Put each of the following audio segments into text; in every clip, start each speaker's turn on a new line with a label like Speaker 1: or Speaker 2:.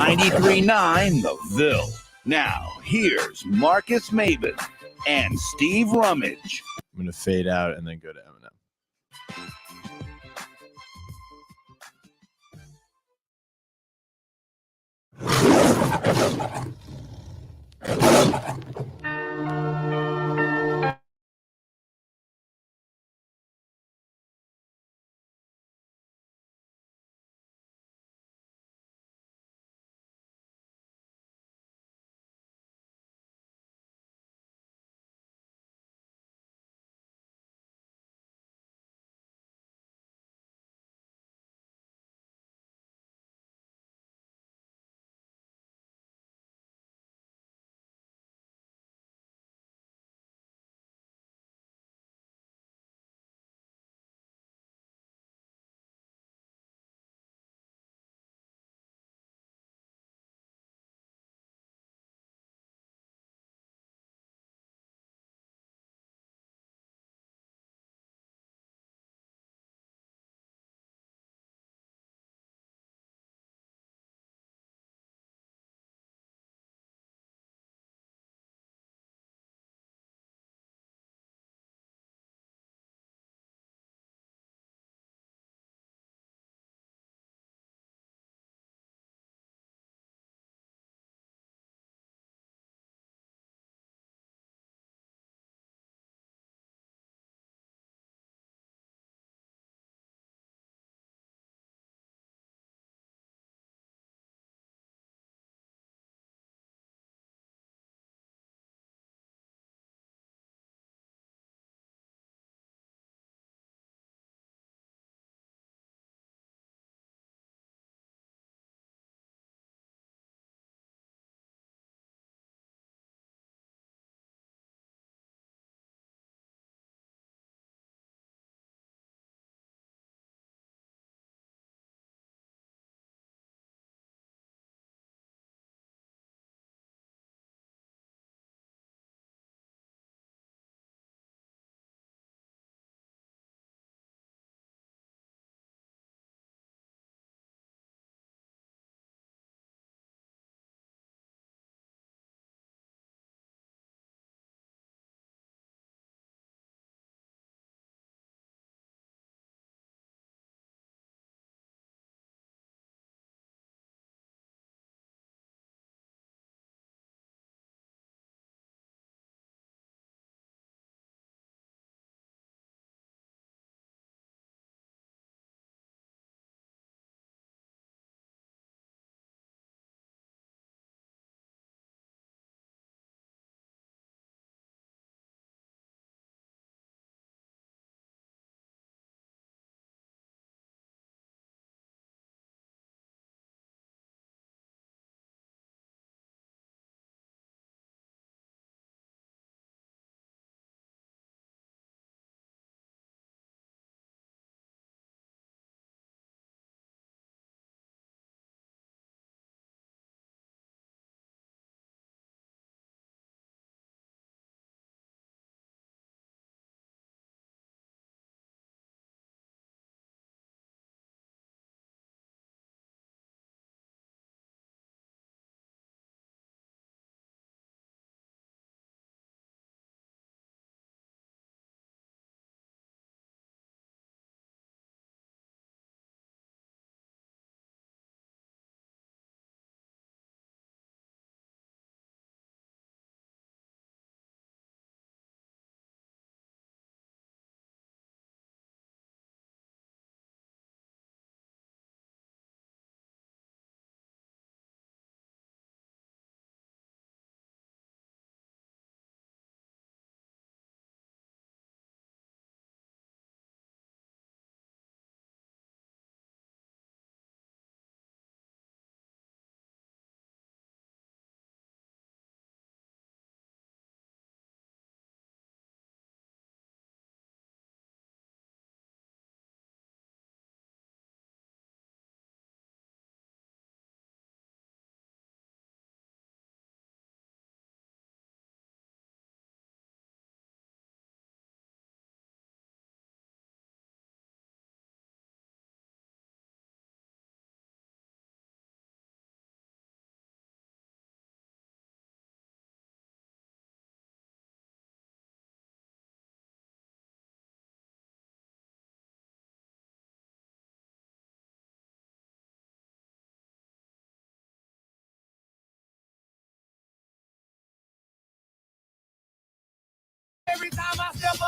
Speaker 1: 93.9 The Ville. Now, here's Marcus Maven and Steve Rummage.
Speaker 2: I'm going to fade out and then go to Eminem.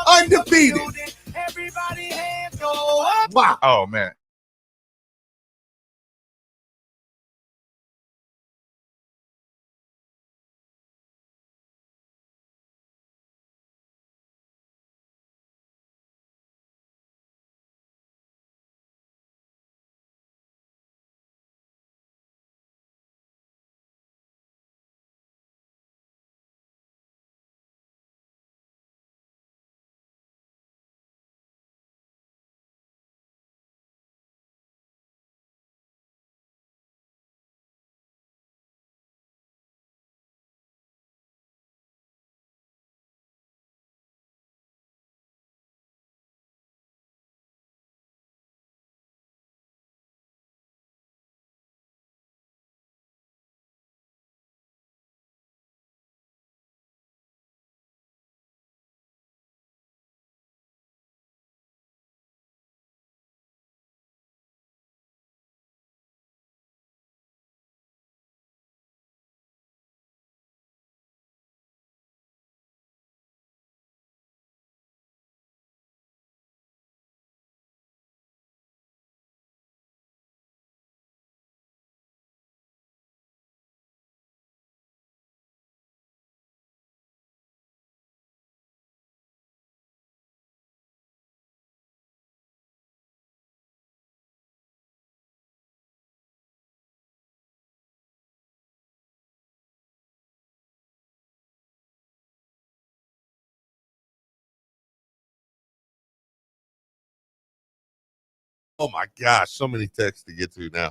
Speaker 3: Undefeated. Wow.
Speaker 4: Oh, man.
Speaker 3: Oh my gosh, so many texts to get to now.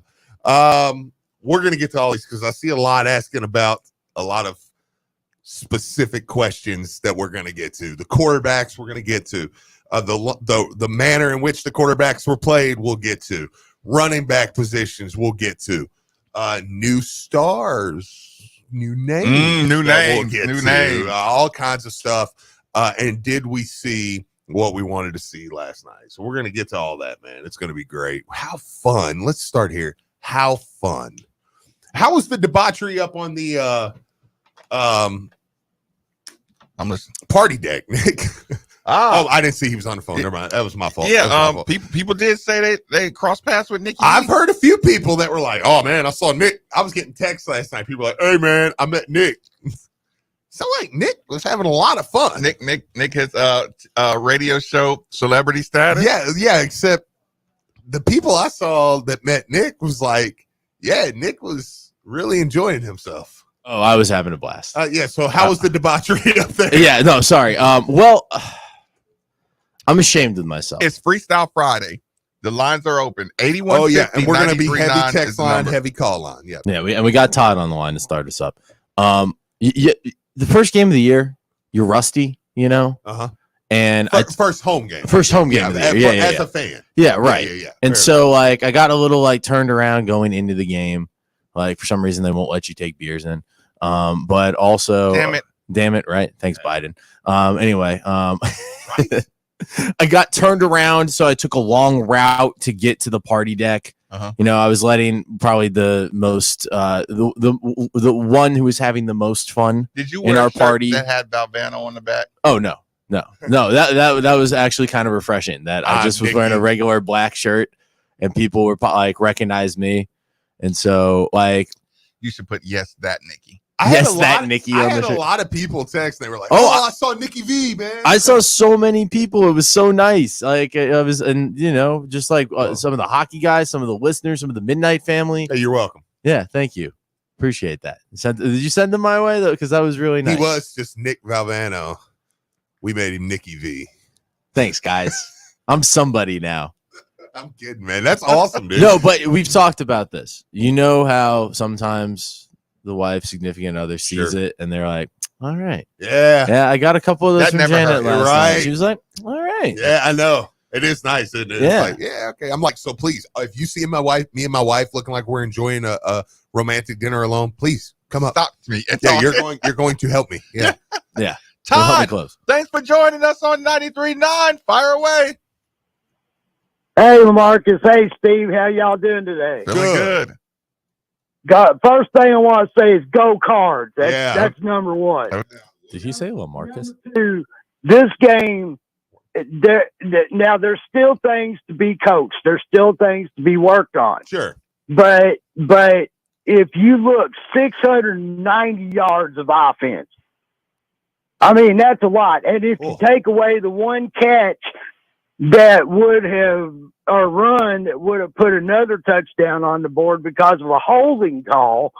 Speaker 3: We're gonna get to all these because I see a lot asking about a lot of specific questions that we're gonna get to. The quarterbacks we're gonna get to. The manner in which the quarterbacks were played, we'll get to. Running back positions, we'll get to. New stars, new names,
Speaker 4: New names,
Speaker 3: we'll get
Speaker 4: new
Speaker 3: to.
Speaker 4: names.
Speaker 3: All kinds of stuff. And did we see what we wanted to see last night? So we're going to get to all that, man. It's going to be great. How fun. Let's start here. How fun. How was the debauchery up on the
Speaker 4: I'm listening.
Speaker 3: party deck, Nick? Oh, I didn't see he was on the phone. Never mind. That was my fault.
Speaker 4: Yeah,
Speaker 3: My fault.
Speaker 4: people did say they crossed paths with Nikki.
Speaker 3: I've heard a few people that were like, oh, man, I saw Nick. I was getting texts last night. People were like, hey, man, I met Nick. So, like, Nick was having a lot of fun.
Speaker 4: Nick has radio show celebrity status.
Speaker 3: Yeah, except the people I saw that met Nick was like, yeah, Nick was really enjoying himself.
Speaker 2: Oh, I was having a blast.
Speaker 3: Yeah, so how was the debauchery up there?
Speaker 2: Yeah, no, sorry. Well, I'm ashamed of myself.
Speaker 4: It's Freestyle Friday. The lines are open. 81.
Speaker 3: Oh, yeah, and we're going to be
Speaker 4: 93.9
Speaker 3: heavy text
Speaker 4: is the
Speaker 3: line,
Speaker 4: number.
Speaker 3: heavy call line. Yeah.
Speaker 2: Yeah, we got Todd on the line to start us up. The first game of the year, you're rusty, you know?
Speaker 3: Uh-huh.
Speaker 2: And
Speaker 3: First home game.
Speaker 2: First home game of the year. Yeah,
Speaker 3: as a fan.
Speaker 2: Yeah, right.
Speaker 3: Yeah.
Speaker 2: And so, like, I got a little, like, turned around going into the game. Like, for some reason, they won't let you take beers in. But also... Damn it, right? Thanks, Biden. Anyway, I got turned around, so I took a long route to get to the party deck.
Speaker 4: Uh-huh.
Speaker 2: You know, I was letting probably the most the one who was having the most fun.
Speaker 4: Did you
Speaker 2: in
Speaker 4: wear
Speaker 2: our
Speaker 4: a shirt
Speaker 2: party
Speaker 4: that had Valvano on the back?
Speaker 2: Oh no. That was actually kind of refreshing. That I just was wearing a regular black shirt, and people were like recognized me, and so like
Speaker 4: you should put that Nikki.
Speaker 3: I had a lot of people text. They were like, "Oh, I saw Nikki V, man."
Speaker 2: I saw so many people. It was so nice. Like it was, and you know, just like some of the hockey guys, some of the listeners, some of the Midnight family.
Speaker 3: Hey, you're welcome.
Speaker 2: Yeah, thank you. Appreciate that. Did you send them my way though? Because that was really nice.
Speaker 3: He was just Nick Valvano. We made him Nikki V.
Speaker 2: Thanks, guys. I'm somebody now.
Speaker 3: I'm kidding, man. That's awesome, dude.
Speaker 2: No, but we've talked about this. You know how sometimes the wife, significant other sees it and they're like, all right.
Speaker 3: Yeah.
Speaker 2: I got a couple of those from Janet last night. She was like, all right.
Speaker 3: Yeah, I know. It is nice, isn't it?
Speaker 2: Yeah.
Speaker 3: It's like, yeah, okay. I'm like, so please, if you see me and my wife looking like we're enjoying a romantic dinner alone, please come up.
Speaker 4: Stop me.
Speaker 3: Yeah, you're going to help me. Yeah.
Speaker 2: Yeah.
Speaker 4: Todd, thanks for joining us on 93.9. Fire away.
Speaker 5: Hey, Marcus. Hey, Steve. How y'all doing today?
Speaker 4: Feeling good.
Speaker 5: First thing I want to say is go Cards. That's number one.
Speaker 2: Did he say LaMarcus?
Speaker 5: Two, this game, now there's still things to be coached. There's still things to be worked on.
Speaker 3: Sure.
Speaker 5: But if you look, 690 yards of offense. I mean, that's a lot. And if you take away the one catch that would have, or run that would have put another touchdown on the board because of a holding call,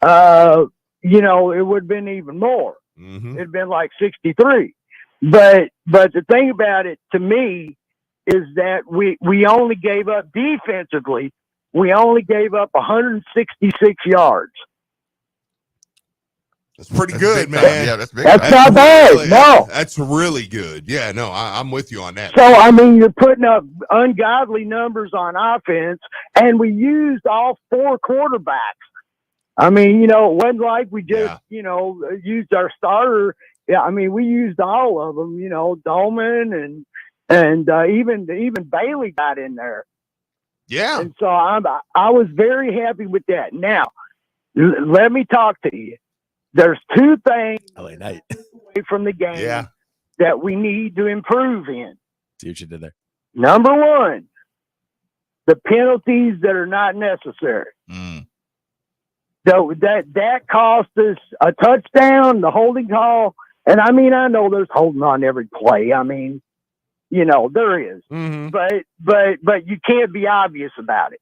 Speaker 5: you know, it would have been even more.
Speaker 3: Mm-hmm.
Speaker 5: It'd been like 63. But the thing about it to me is that we only gave up defensively. We only gave up 166 yards.
Speaker 3: That's pretty good, man.
Speaker 4: Yeah, that's big.
Speaker 5: That's not bad.
Speaker 3: Really,
Speaker 5: No.
Speaker 3: that's really good. Yeah, no, I'm with you on that.
Speaker 5: So, I mean, you're putting up ungodly numbers on offense, and we used all 4 quarterbacks. I mean, you know, it wasn't like we just, you know, used our starter. Yeah, I mean, we used all of them, you know, Dolman and even Bailey got in there.
Speaker 3: Yeah.
Speaker 5: And so I was very happy with that. Now, let me talk to you. There's 2 things
Speaker 2: LA night
Speaker 5: away from the game that we need to improve in.
Speaker 2: See what you did there.
Speaker 5: Number 1, the penalties that are not necessary. So that cost us a touchdown, the holding call. And I mean, I know there's holding on every play. I mean, you know, there is.
Speaker 3: Mm-hmm.
Speaker 5: But you can't be obvious about it.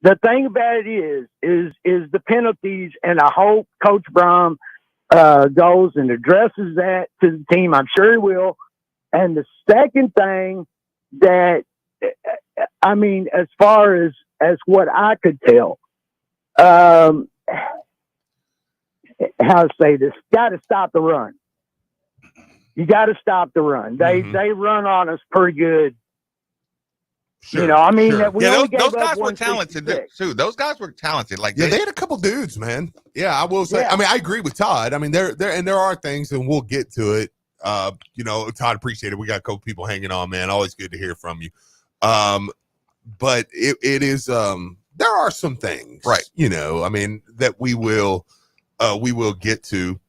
Speaker 5: The thing about it is the penalties, and I hope Coach Brom goes and addresses that to the team. I'm sure he will. And the second thing that, I mean, as far as what I could tell, how to say this, got to stop the run. You got to stop the run. They run on us pretty good.
Speaker 3: Sure,
Speaker 5: you know, I mean,
Speaker 3: sure.
Speaker 5: we
Speaker 4: Yeah,
Speaker 5: only
Speaker 4: those
Speaker 5: gave
Speaker 4: guys
Speaker 5: up
Speaker 4: were talented
Speaker 5: 166.
Speaker 4: too. Those guys were talented. Like
Speaker 3: Yeah, they had a couple dudes, man. Yeah, I will say.
Speaker 5: Yeah.
Speaker 3: I mean, I agree with Todd. I mean, there are things, and we'll get to it. You know, Todd, appreciate it. We got a couple people hanging on, man. Always good to hear from you. But it is there are some things,
Speaker 4: right?
Speaker 3: You know, I mean, that we will get to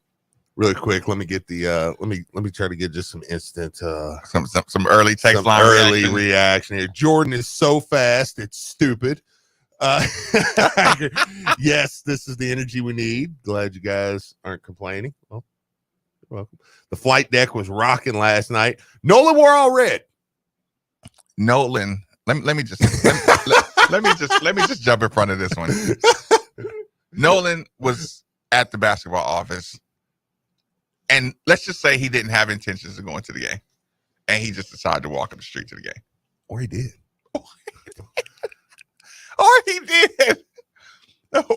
Speaker 3: really quick. Let me get the let me try to get just some instant
Speaker 4: some early text line
Speaker 3: early reaction here. Jordan is so fast, it's stupid. Yes, this is the energy we need. Glad you guys aren't complaining. Well, you're welcome. The flight deck was rocking last night. Nolan wore all red.
Speaker 4: Nolan, let me just jump in front of this one. Nolan was at the basketball office, and let's just say he didn't have intentions of going to the game, and he just decided to walk up the street to the game.
Speaker 3: Or he did.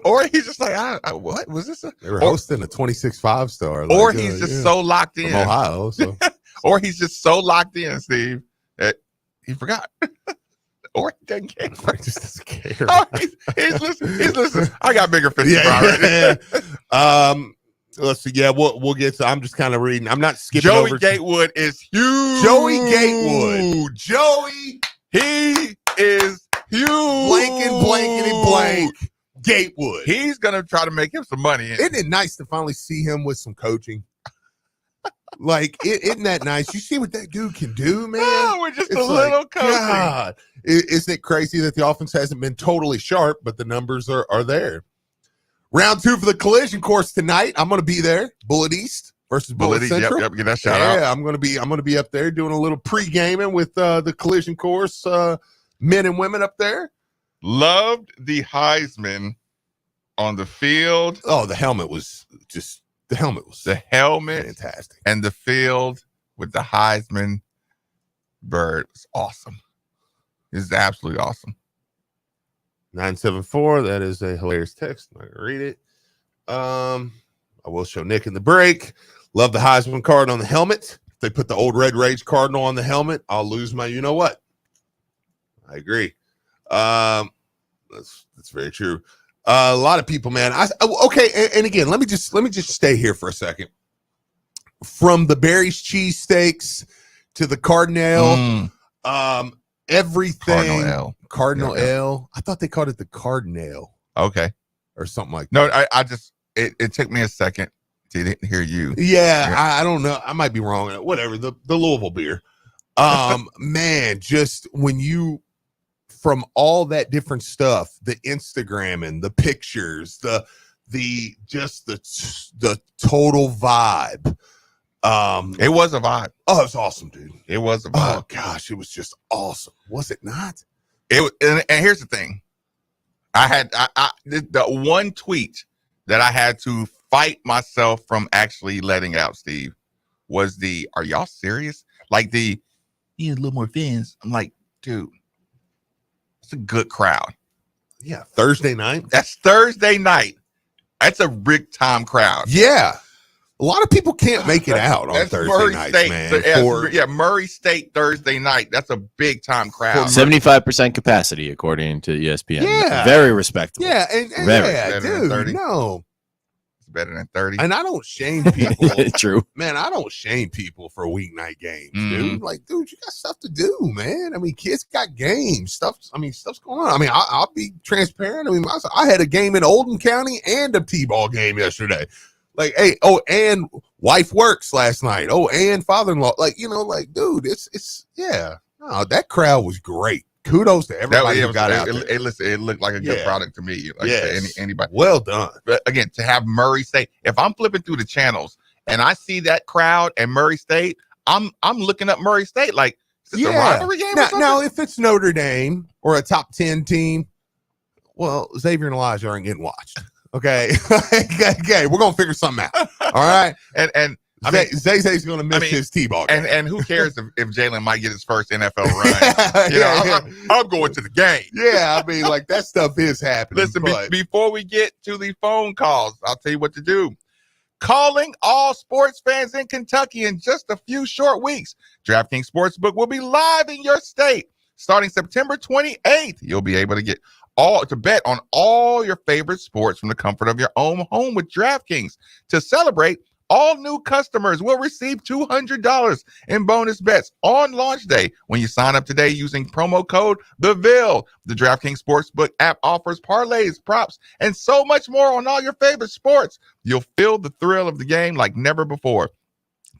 Speaker 4: Or he's just like, what was this?
Speaker 3: They were hosting a 26 5-star.
Speaker 4: Or he's just so locked in.
Speaker 3: From Ohio. So.
Speaker 4: Or he's just so locked in, Steve, that he forgot. Or he doesn't care.
Speaker 3: Or he just doesn't care.
Speaker 4: Oh, he's listening. I got bigger fish to fry already.
Speaker 3: Let's see. Yeah, we'll get to. I'm just kind of reading. I'm not skipping
Speaker 4: Joey
Speaker 3: over.
Speaker 4: Gatewood is huge.
Speaker 3: Joey Gatewood.
Speaker 4: Joey, he is huge.
Speaker 3: Blank. Gatewood.
Speaker 4: He's gonna try to make him some money.
Speaker 3: Isn't it nice to finally see him with some coaching? Like, isn't that nice? You see what that dude can do, man?
Speaker 4: No, we're just a little coaching.
Speaker 3: God. Isn't it crazy that the offense hasn't been totally sharp, but the numbers are there? Round 2 for the collision course tonight. I'm going to be there. Bullet East versus Bullet Central.
Speaker 4: Yep, get that shout out.
Speaker 3: Yeah, I'm going to be up there doing a little pre-gaming with the collision course men and women up there.
Speaker 4: Loved the Heisman on the field.
Speaker 3: Oh, the helmet was fantastic.
Speaker 4: And the field with the Heisman bird was awesome. It's absolutely awesome.
Speaker 3: 974. That is a hilarious text. I'm not gonna read it. I will show Nick in the break. Love the Heisman card on the helmet. If they put the old Red Rage Cardinal on the helmet, I'll lose my you know what. I agree. That's very true. A lot of people, man. Okay, and again, let me just stay here for a second. From the Barry's cheesesteaks to the Cardinal, everything. Cardinal L. I thought they called it the Cardinal.
Speaker 4: Okay.
Speaker 3: Or something like that.
Speaker 4: No, I just it took me a second They didn't hear you.
Speaker 3: Yeah, I don't know. I might be wrong. Whatever. The Louisville beer. Man, just when you from all that different stuff, the Instagram and the pictures, the total vibe.
Speaker 4: It was a vibe.
Speaker 3: Oh, it was awesome, dude.
Speaker 4: It was a vibe.
Speaker 3: Oh gosh, it was just awesome. Was it not?
Speaker 4: It was, and here's the thing. I had the one tweet that I had to fight myself from actually letting out, Steve, was are y'all serious? Like you need a little more fans. I'm like, dude, it's a good crowd.
Speaker 3: Yeah, Thursday night.
Speaker 4: That's Thursday night. That's a big time crowd.
Speaker 3: Yeah. A lot of people can't make it out on Thursday
Speaker 4: Murray
Speaker 3: nights,
Speaker 4: State,
Speaker 3: man.
Speaker 4: Murray State Thursday night. That's a big time crowd.
Speaker 2: 75% capacity, according to ESPN.
Speaker 3: Yeah.
Speaker 2: Very respectable.
Speaker 3: Yeah, and
Speaker 2: Very.
Speaker 3: yeah, dude, no.
Speaker 4: It's better than 30.
Speaker 3: And I don't shame people.
Speaker 2: True.
Speaker 3: Man, I don't shame people for weeknight games,
Speaker 4: Mhm.
Speaker 3: dude. Like, dude, you got stuff to do, man. I mean, kids got games. Stuff's going on. I mean, I'll be transparent. I mean, I had a game in Oldham County and a T-ball game yesterday. Like, hey, and wife works last night. Oh, and father-in-law. Like, dude, it's yeah. No, that crowd was great. Kudos to everybody who got out there.
Speaker 4: It looked like a good product to me. Like anybody.
Speaker 3: Well done.
Speaker 4: But again, to have Murray State, if I'm flipping through the channels and I see that crowd and Murray State, I'm looking up Murray State like, is this a rivalry game or something?
Speaker 3: Now, if it's Notre Dame or a top 10 team, well, Xavier and Elijah aren't getting watched. Okay. Okay, we're gonna figure something out. All right.
Speaker 4: And I mean,
Speaker 3: Zay's gonna miss his T-ball game.
Speaker 4: And who cares if Jalen might get his first NFL run? I'm going to the game.
Speaker 3: Yeah, I mean, like that stuff is happening.
Speaker 4: Listen, before we get to the phone calls, I'll tell you what to do. Calling all sports fans in Kentucky in just a few short weeks. DraftKings Sportsbook will be live in your state starting September 28th. You'll be able to get to bet on all your favorite sports from the comfort of your own home with DraftKings. To celebrate, all new customers will receive $200 in bonus bets on launch day when you sign up today using promo code THEVILLE. The DraftKings Sportsbook app offers parlays, props, and so much more on all your favorite sports. You'll feel the thrill of the game like never before.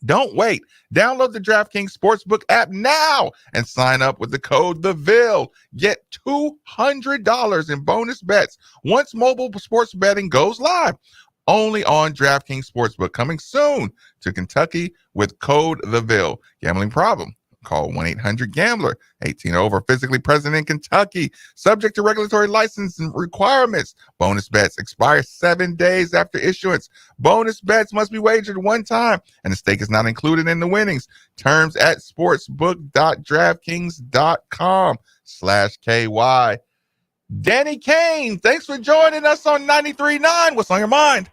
Speaker 4: Don't wait. Download the DraftKings Sportsbook app now and sign up with the code THEVILLE. Get $200 in bonus bets once mobile sports betting goes live. Only on DraftKings Sportsbook. Coming soon to Kentucky with code THEVILLE. Gambling problem? Call 1-800-GAMBLER. 18 over, physically present in Kentucky. Subject to regulatory license and requirements. Bonus bets expire 7 days after issuance. Bonus bets must be wagered one time, and the stake is not included in the winnings. Terms at sportsbook.draftkings.com/KY. Danny Kane, thanks for joining us on 93.9. What's on your mind?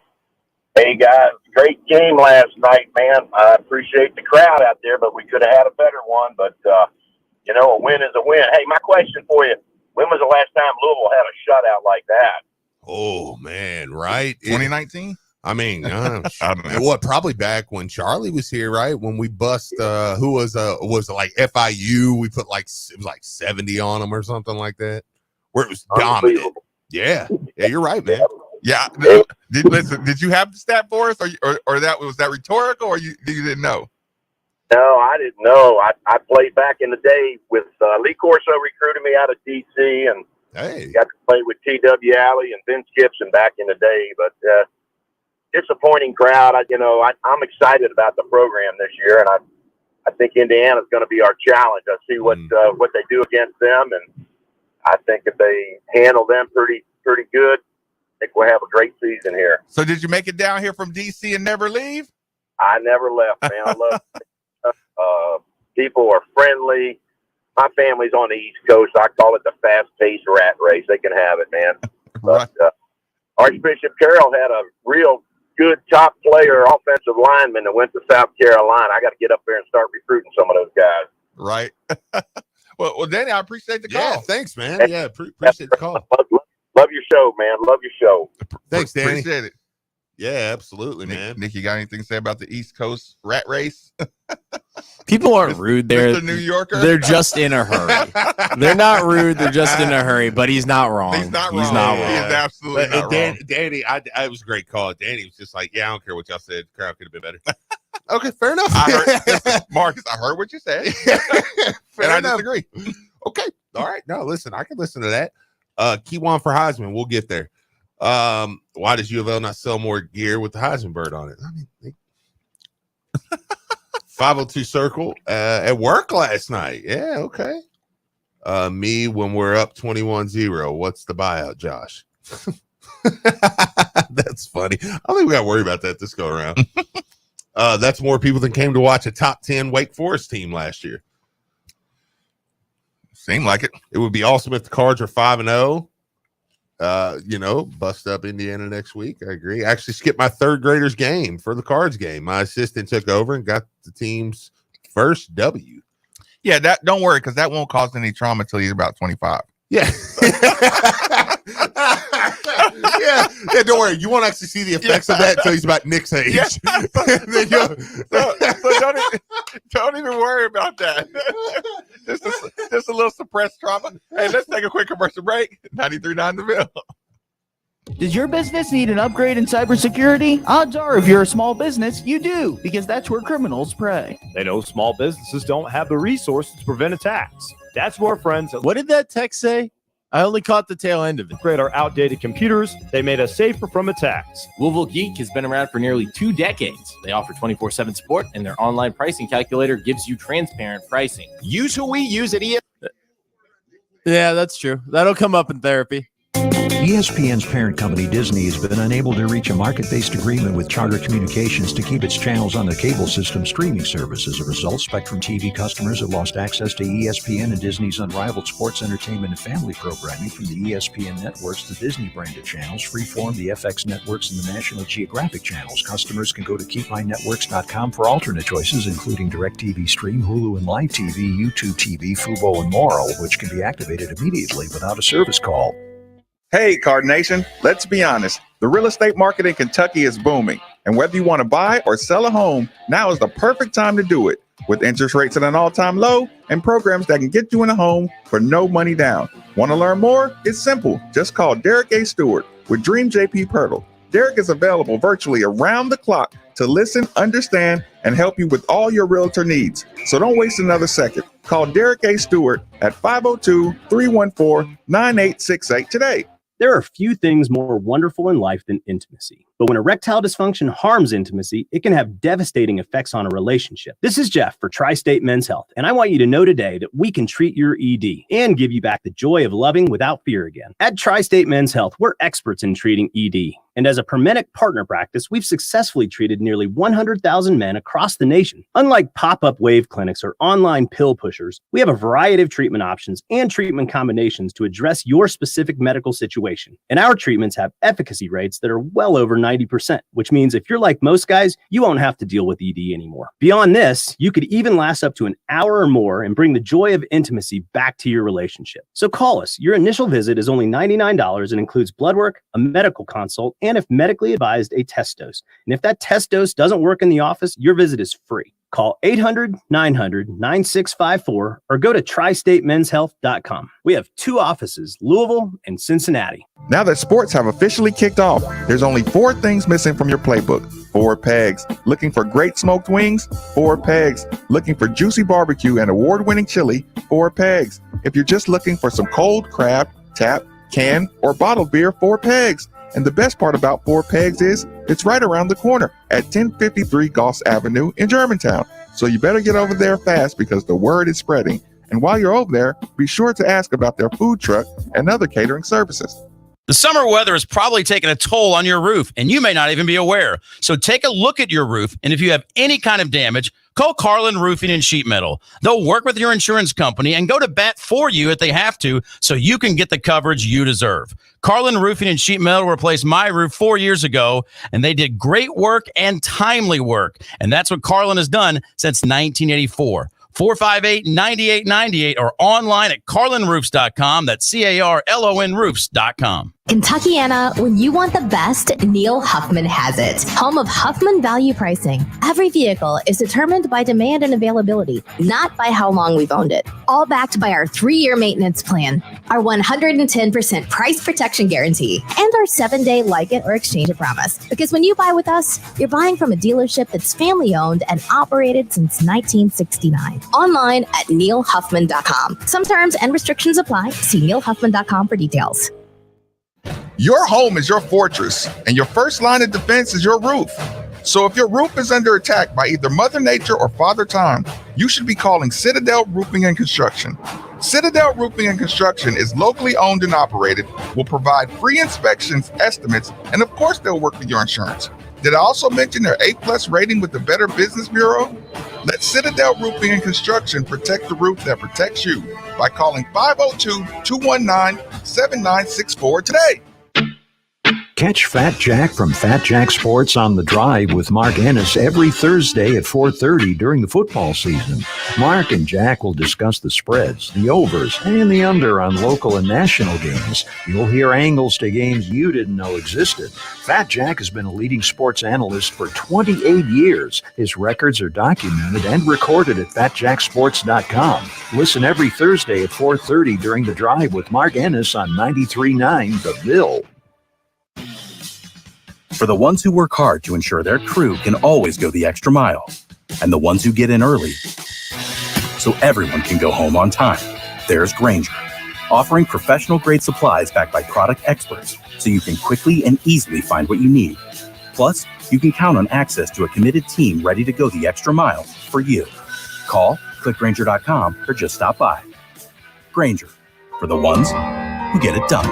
Speaker 6: Hey, guys, great game last night, man. I appreciate the crowd out there, but we could have had a better one. But, a win is a win. Hey, my question for you, when was the last time Louisville had a shutout like that?
Speaker 3: Oh, man, right?
Speaker 4: 2019?
Speaker 3: I mean,
Speaker 4: I don't know.
Speaker 3: What, probably back when Charlie was here, right? When we bust, who was it like FIU? We put it was like 70 on them or something like that, where it was dominant. Yeah, you're right, man.
Speaker 4: Yeah. Did you have the stat for us, or was that rhetorical, or you didn't know?
Speaker 6: No, I didn't know. I played back in the day with Lee Corso recruited me out of D.C. and got to play with T.W. Alley and Vince Gibson back in the day. But disappointing crowd. I'm excited about the program this year, and I think Indiana's going to be our challenge. I see what they do against them, and I think if they handle them pretty good, I think we'll have a great season here.
Speaker 4: So did you make it down here from D.C. and never leave?
Speaker 6: I never left, man. I love people are friendly. My family's on the East Coast. I call it the fast-paced rat race. They can have it, man.
Speaker 4: Right.
Speaker 6: But Archbishop Carroll had a real good top player, offensive lineman that went to South Carolina. I got to get up there and start recruiting some of those guys.
Speaker 4: Right. Well, Danny, I appreciate the call.
Speaker 3: Yeah, thanks, man. Yeah, appreciate the call.
Speaker 6: Love your show, man. Love your show.
Speaker 3: Thanks, Danny.
Speaker 4: Appreciate it.
Speaker 3: Yeah, absolutely, man.
Speaker 4: Nick, you got anything to say about the East Coast rat race?
Speaker 2: People aren't rude. They're
Speaker 4: Mr. New Yorker.
Speaker 2: They're just in a hurry. They're not rude. They're just in a hurry. But he's not wrong.
Speaker 4: He's not wrong.
Speaker 2: He's not wrong.
Speaker 4: He is absolutely not wrong.
Speaker 3: Danny, it was a great call. Danny was just like, yeah, I don't care what y'all said. The crowd could have been better. Okay, fair enough.
Speaker 4: Marcus, I heard what you said.
Speaker 3: I
Speaker 4: enough. Disagree.
Speaker 3: Okay. All right. No, listen, I can listen to that. Keywan for Heisman. We'll get there. Why does U of L not sell more gear with the Heisman bird on it? I mean, 502 Circle at work last night. Yeah, okay. Me when we're up 21-0. What's the buyout, Josh? That's funny. I don't think we got to worry about that this go around. That's more people than came to watch a top 10 Wake Forest team last year.
Speaker 4: Seemed like it.
Speaker 3: It would be awesome if the Cards are 5-0. Bust up Indiana next week. I agree. I actually skipped my third graders game for the Cards game. My assistant took over and got the team's first W.
Speaker 4: Yeah, don't worry, because that won't cause any trauma until he's about 25.
Speaker 3: Yeah. yeah, don't worry. You won't actually see the effects of that until he's about Nick's age. Yeah.
Speaker 4: Don't even worry about that. Just a little suppressed trauma. Hey, let's take a quick commercial break. 93.9 The Ville.
Speaker 7: Does your business need an upgrade in cybersecurity? Odds are, if you're a small business, you do, because that's where criminals prey.
Speaker 8: They know small businesses don't have the resources to prevent attacks. That's where friends
Speaker 2: What did that text say? I only caught the tail end of it.
Speaker 8: upgrade our outdated computers. They made us safer from attacks.
Speaker 9: Louisville Geek has been around for nearly 2 decades. They offer 24/7 support, and their online pricing calculator gives you transparent pricing. Use who we use at ESPN.
Speaker 2: Yeah, that's true. That'll come up in therapy.
Speaker 10: ESPN's parent company, Disney, has been unable to reach a market-based agreement with Charter Communications to keep its channels on the cable system streaming service. As a result, Spectrum TV customers have lost access to ESPN and Disney's unrivaled sports, entertainment, and family programming from the ESPN networks, the Disney-branded channels, Freeform, the FX networks, and the National Geographic channels. Customers can go to KeepMyNetworks.com for alternate choices, including DirecTV Stream, Hulu and Live TV, YouTube TV, Fubo, and more, all of which can be activated immediately without a service call.
Speaker 11: Hey, Card Nation, let's be honest. The real estate market in Kentucky is booming. And whether you want to buy or sell a home, now is the perfect time to do it. With interest rates at an all-time low and programs that can get you in a home for no money down. Want to learn more? It's simple. Just call Derek A. Stewart with Dream JP Pirtle. Derek is available virtually around the clock to listen, understand, and help you with all your realtor needs. So don't waste another second. Call Derek A. Stewart at 502-314-9868 today.
Speaker 12: There are few things more wonderful in life than intimacy. But when erectile dysfunction harms intimacy, it can have devastating effects on a relationship. This is Jeff for Tri-State Men's Health, and I want you to know today that we can treat your ED and give you back the joy of loving without fear again. At Tri-State Men's Health, we're experts in treating ED. And as a Permenic partner practice, we've successfully treated nearly 100,000 men across the nation. Unlike pop-up wave clinics or online pill pushers, we have a variety of treatment options and treatment combinations to address your specific medical situation. And our treatments have efficacy rates that are well over 90%, which means if you're like most guys, you won't have to deal with ED anymore. Beyond this, you could even last up to an hour or more and bring the joy of intimacy back to your relationship. So call us. Your initial visit is only $99 and includes blood work, a medical consult, and if medically advised, a test dose. And if that test dose doesn't work in the office, your visit is free. Call 800-900-9654 or go to tristatemenshealth.com. We have 2 offices, Louisville and Cincinnati.
Speaker 11: Now that sports have officially kicked off, there's only 4 things missing from your playbook. 4 pegs. Looking for great smoked wings? 4 pegs. Looking for juicy barbecue and award-winning chili? 4 pegs. If you're just looking for some cold crab, tap, can, or bottled beer? 4 pegs. And the best part about 4 Pegs is it's right around the corner at 1053 Goss Avenue in Germantown. So you better get over there fast because the word is spreading. And while you're over there, be sure to ask about their food truck and other catering services.
Speaker 13: The summer weather is probably taking a toll on your roof, and you may not even be aware. So take a look at your roof, and if you have any kind of damage, call Carlin Roofing and Sheet Metal. They'll work with your insurance company and go to bat for you if they have to, so you can get the coverage you deserve. Carlin Roofing and Sheet Metal replaced my roof 4 years ago, and they did great work and timely work. And that's what Carlin has done since 1984. 458-9898 or online at carlinroofs.com. That's CARLON roofs.com.
Speaker 14: Kentuckiana, when you want the best, Neil Huffman has it. Home of Huffman Value Pricing. Every vehicle is determined by demand and availability, not by how long we've owned it. All backed by our 3-year maintenance plan, our 110% price protection guarantee, and our 7-day like it or exchange it promise. Because when you buy with us, you're buying from a dealership that's family owned and operated since 1969. Online at neilhuffman.com. Some terms and restrictions apply. See neilhuffman.com for details.
Speaker 11: Your home is your fortress, and your first line of defense is your roof. So if your roof is under attack by either Mother Nature or Father Time, you should be calling Citadel Roofing and Construction. Citadel Roofing and Construction is locally owned and operated, will provide free inspections, estimates, and of course they'll work with your insurance. Did I also mention their A+ rating with the Better Business Bureau? Let Citadel Roofing and Construction protect the roof that protects you by calling 502-219-7964 today.
Speaker 10: Catch Fat Jack from Fat Jack Sports on the Drive with Mark Ennis every Thursday at 4:30 during the football season. Mark and Jack will discuss the spreads, the overs, and the under on local and national games. You'll hear angles to games you didn't know existed. Fat Jack has been a leading sports analyst for 28 years. His records are documented and recorded at fatjacksports.com. Listen every Thursday at 4:30 during the Drive with Mark Ennis on 93.9 The Ville.
Speaker 15: For the ones who work hard to ensure their crew can always go the extra mile, and the ones who get in early so everyone can go home on time, there's Grainger, offering professional-grade supplies backed by product experts so you can quickly and easily find what you need. Plus, you can count on access to a committed team ready to go the extra mile for you. Call, click Grainger.com, or just stop by. Grainger, for the ones who get it done.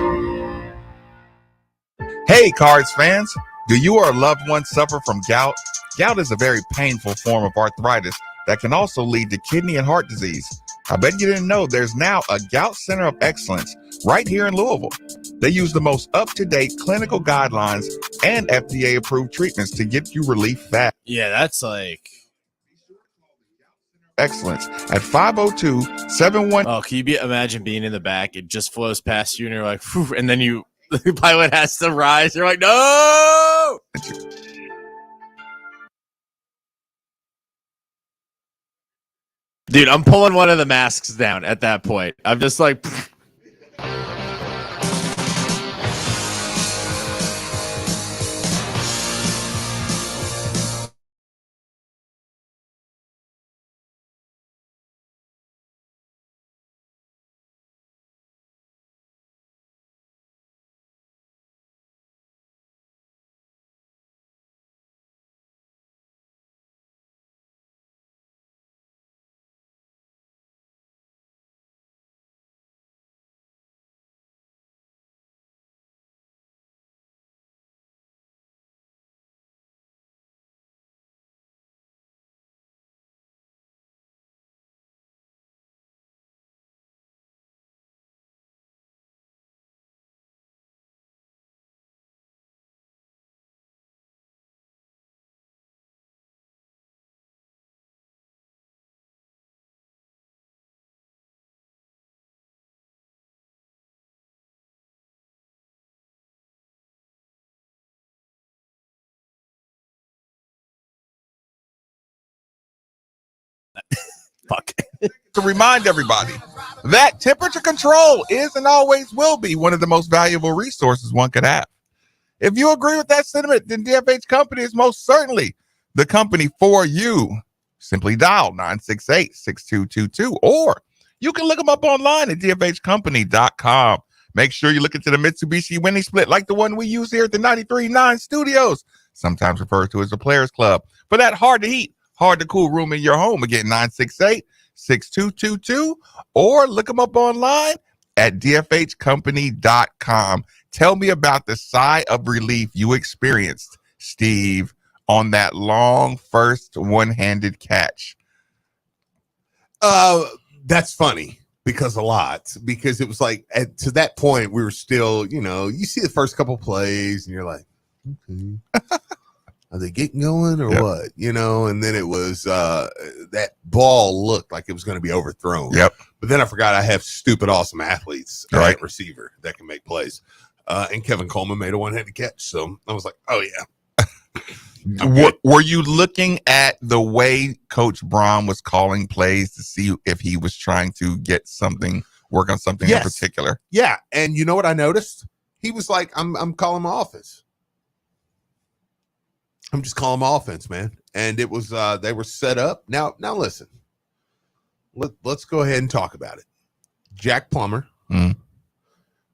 Speaker 11: Hey, Cards fans! Do you or a loved one suffer from gout? Gout is a very painful form of arthritis that can also lead to kidney and heart disease. I bet you didn't know there's now a Gout Center of Excellence right here in Louisville. They use the most up-to-date clinical guidelines and FDA-approved treatments to get you relief fast.
Speaker 2: Yeah, that's like
Speaker 11: Excellence at 502-71.
Speaker 2: Oh, can you imagine being in the back? It just flows past you, and you're like, phew, and then the pilot has to rise. You're like, no! Dude, I'm pulling one of the masks down at that point. I'm just like, pfft.
Speaker 11: Fuck. To remind everybody that temperature control is and always will be one of the most valuable resources one could have. If you agree with that sentiment, then DFH Company is most certainly the company for you. Simply dial 968-6222, or you can look them up online at dfhcompany.com. Make sure you look into the Mitsubishi winning split like the one we use here at the 93.9 Studios, sometimes referred to as the Players Club, for that hard to heat, hard to cool room in your home. Again, 968-6222, or look them up online at dfhcompany.com. Tell me about the sigh of relief you experienced, Steve, on that long first one-handed catch.
Speaker 3: That's funny because it was like to that point we were still, you see the first couple plays and you're like, okay. are they getting going or what? You know, and then it was that ball looked like it was going to be overthrown.
Speaker 4: Yep.
Speaker 3: But then I forgot I have stupid, awesome athletes at receiver that can make plays. And Kevin Coleman made a one-handed catch. So I was like, oh, yeah.
Speaker 4: Were you looking at the way Coach Braun was calling plays to see if he was trying to work on something in particular?
Speaker 3: Yeah. And you know what I noticed? He was like, I'm calling my offense. I'm just calling my offense, man. And it was they were set up. Now listen. Let's go ahead and talk about it. Jack Plummer, a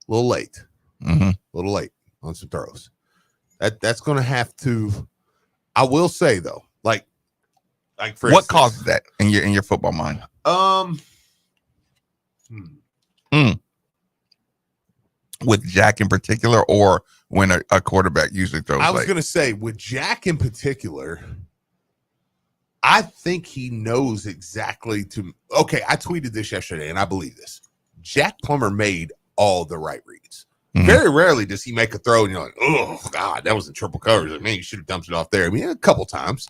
Speaker 3: little late. A little late on some throws. That's going to have to. I will say though, like for
Speaker 4: what
Speaker 3: instance,
Speaker 4: causes that in your football mind? With Jack in particular, or when a quarterback usually throws?
Speaker 3: I was going to say with Jack in particular, I think he knows exactly okay, I tweeted this yesterday, and I believe this. Jack Plummer made all the right reads. Very rarely does he make a throw and you're like, oh, God, that was in triple coverage. Like, man, you should have dumped it off there. I mean, a couple times.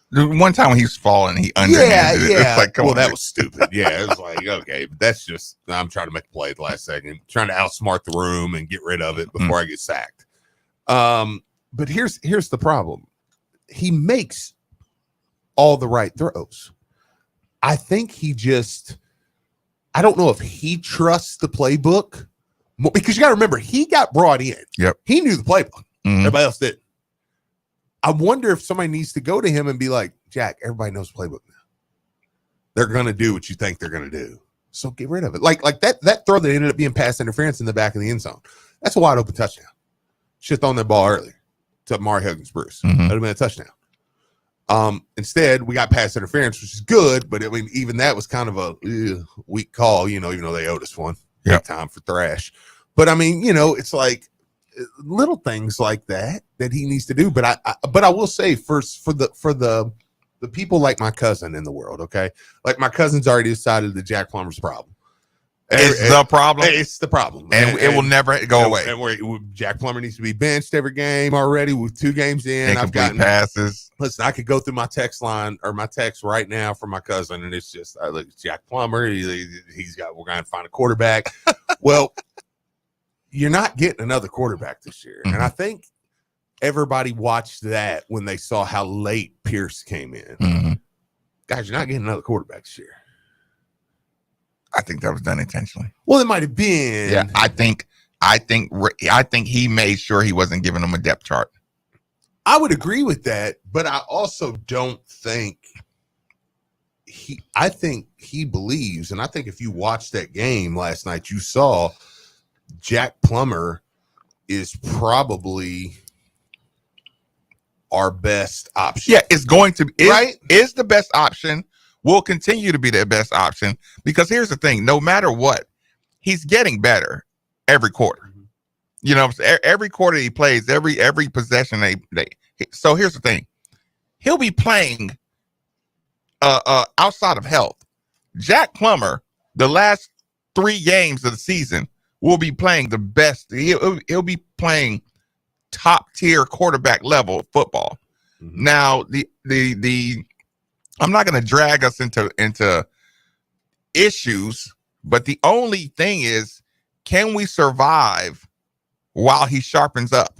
Speaker 4: The one time when he was falling, he underhanded it. It's like,
Speaker 3: that was stupid. Yeah, it was like, okay, but that's just, I'm trying to make a play at the last second, trying to outsmart the room and get rid of it before I get sacked. But here's the problem. He makes all the right throws. I think I don't know if he trusts the playbook, because you got to remember, he got brought in.
Speaker 4: Yep.
Speaker 3: He knew the playbook. Everybody else didn't. I wonder if somebody needs to go to him and be like, Jack, everybody knows the playbook now. They're going to do what you think they're going to do. So get rid of it. Like that throw that ended up being pass interference in the back of the end zone. That's a wide open touchdown. Should have thrown that ball earlier to Amari Huggins-Bruce. That would have been a touchdown. Instead, we got pass interference, which is good, but I mean, even that was kind of a weak call, even though they owed us one. Big time for thrash. But I mean, it's like little things like that he needs to do. But I will say first for the people like my cousin in the world, okay? Like my cousin's already decided that Jack Plummer's problem.
Speaker 4: It's the problem.
Speaker 3: It's the problem.
Speaker 4: And it will never go away.
Speaker 3: And Jack Plummer needs to be benched every game already with 2 games in. I've gotten
Speaker 4: passes.
Speaker 3: Listen, I could go through my text line or my text right now from my cousin, and it's just, I look at Jack Plummer. We're going to find a quarterback. Well, you're not getting another quarterback this year. And I think everybody watched that when they saw how late Pierce came in. Guys, you're not getting another quarterback this year.
Speaker 4: I think that was done intentionally.
Speaker 3: Well, it might have been.
Speaker 4: Yeah, I think he made sure he wasn't giving them a depth chart.
Speaker 3: I would agree with that, but I also don't think I think he believes, and I think if you watched that game last night, you saw Jack Plummer is probably our best option.
Speaker 4: Yeah, it's going to be
Speaker 3: right.
Speaker 4: Is the best option. Will continue to be the best option, because here's the thing: no matter what, he's getting better every quarter. Every quarter he plays, every possession they. So here's the thing: he'll be playing outside of health. Jack Plummer, the last 3 games of the season, will be playing the best. He'll be playing top tier quarterback level football. Now the I'm not going to drag us into issues, but the only thing is, can we survive while he sharpens up?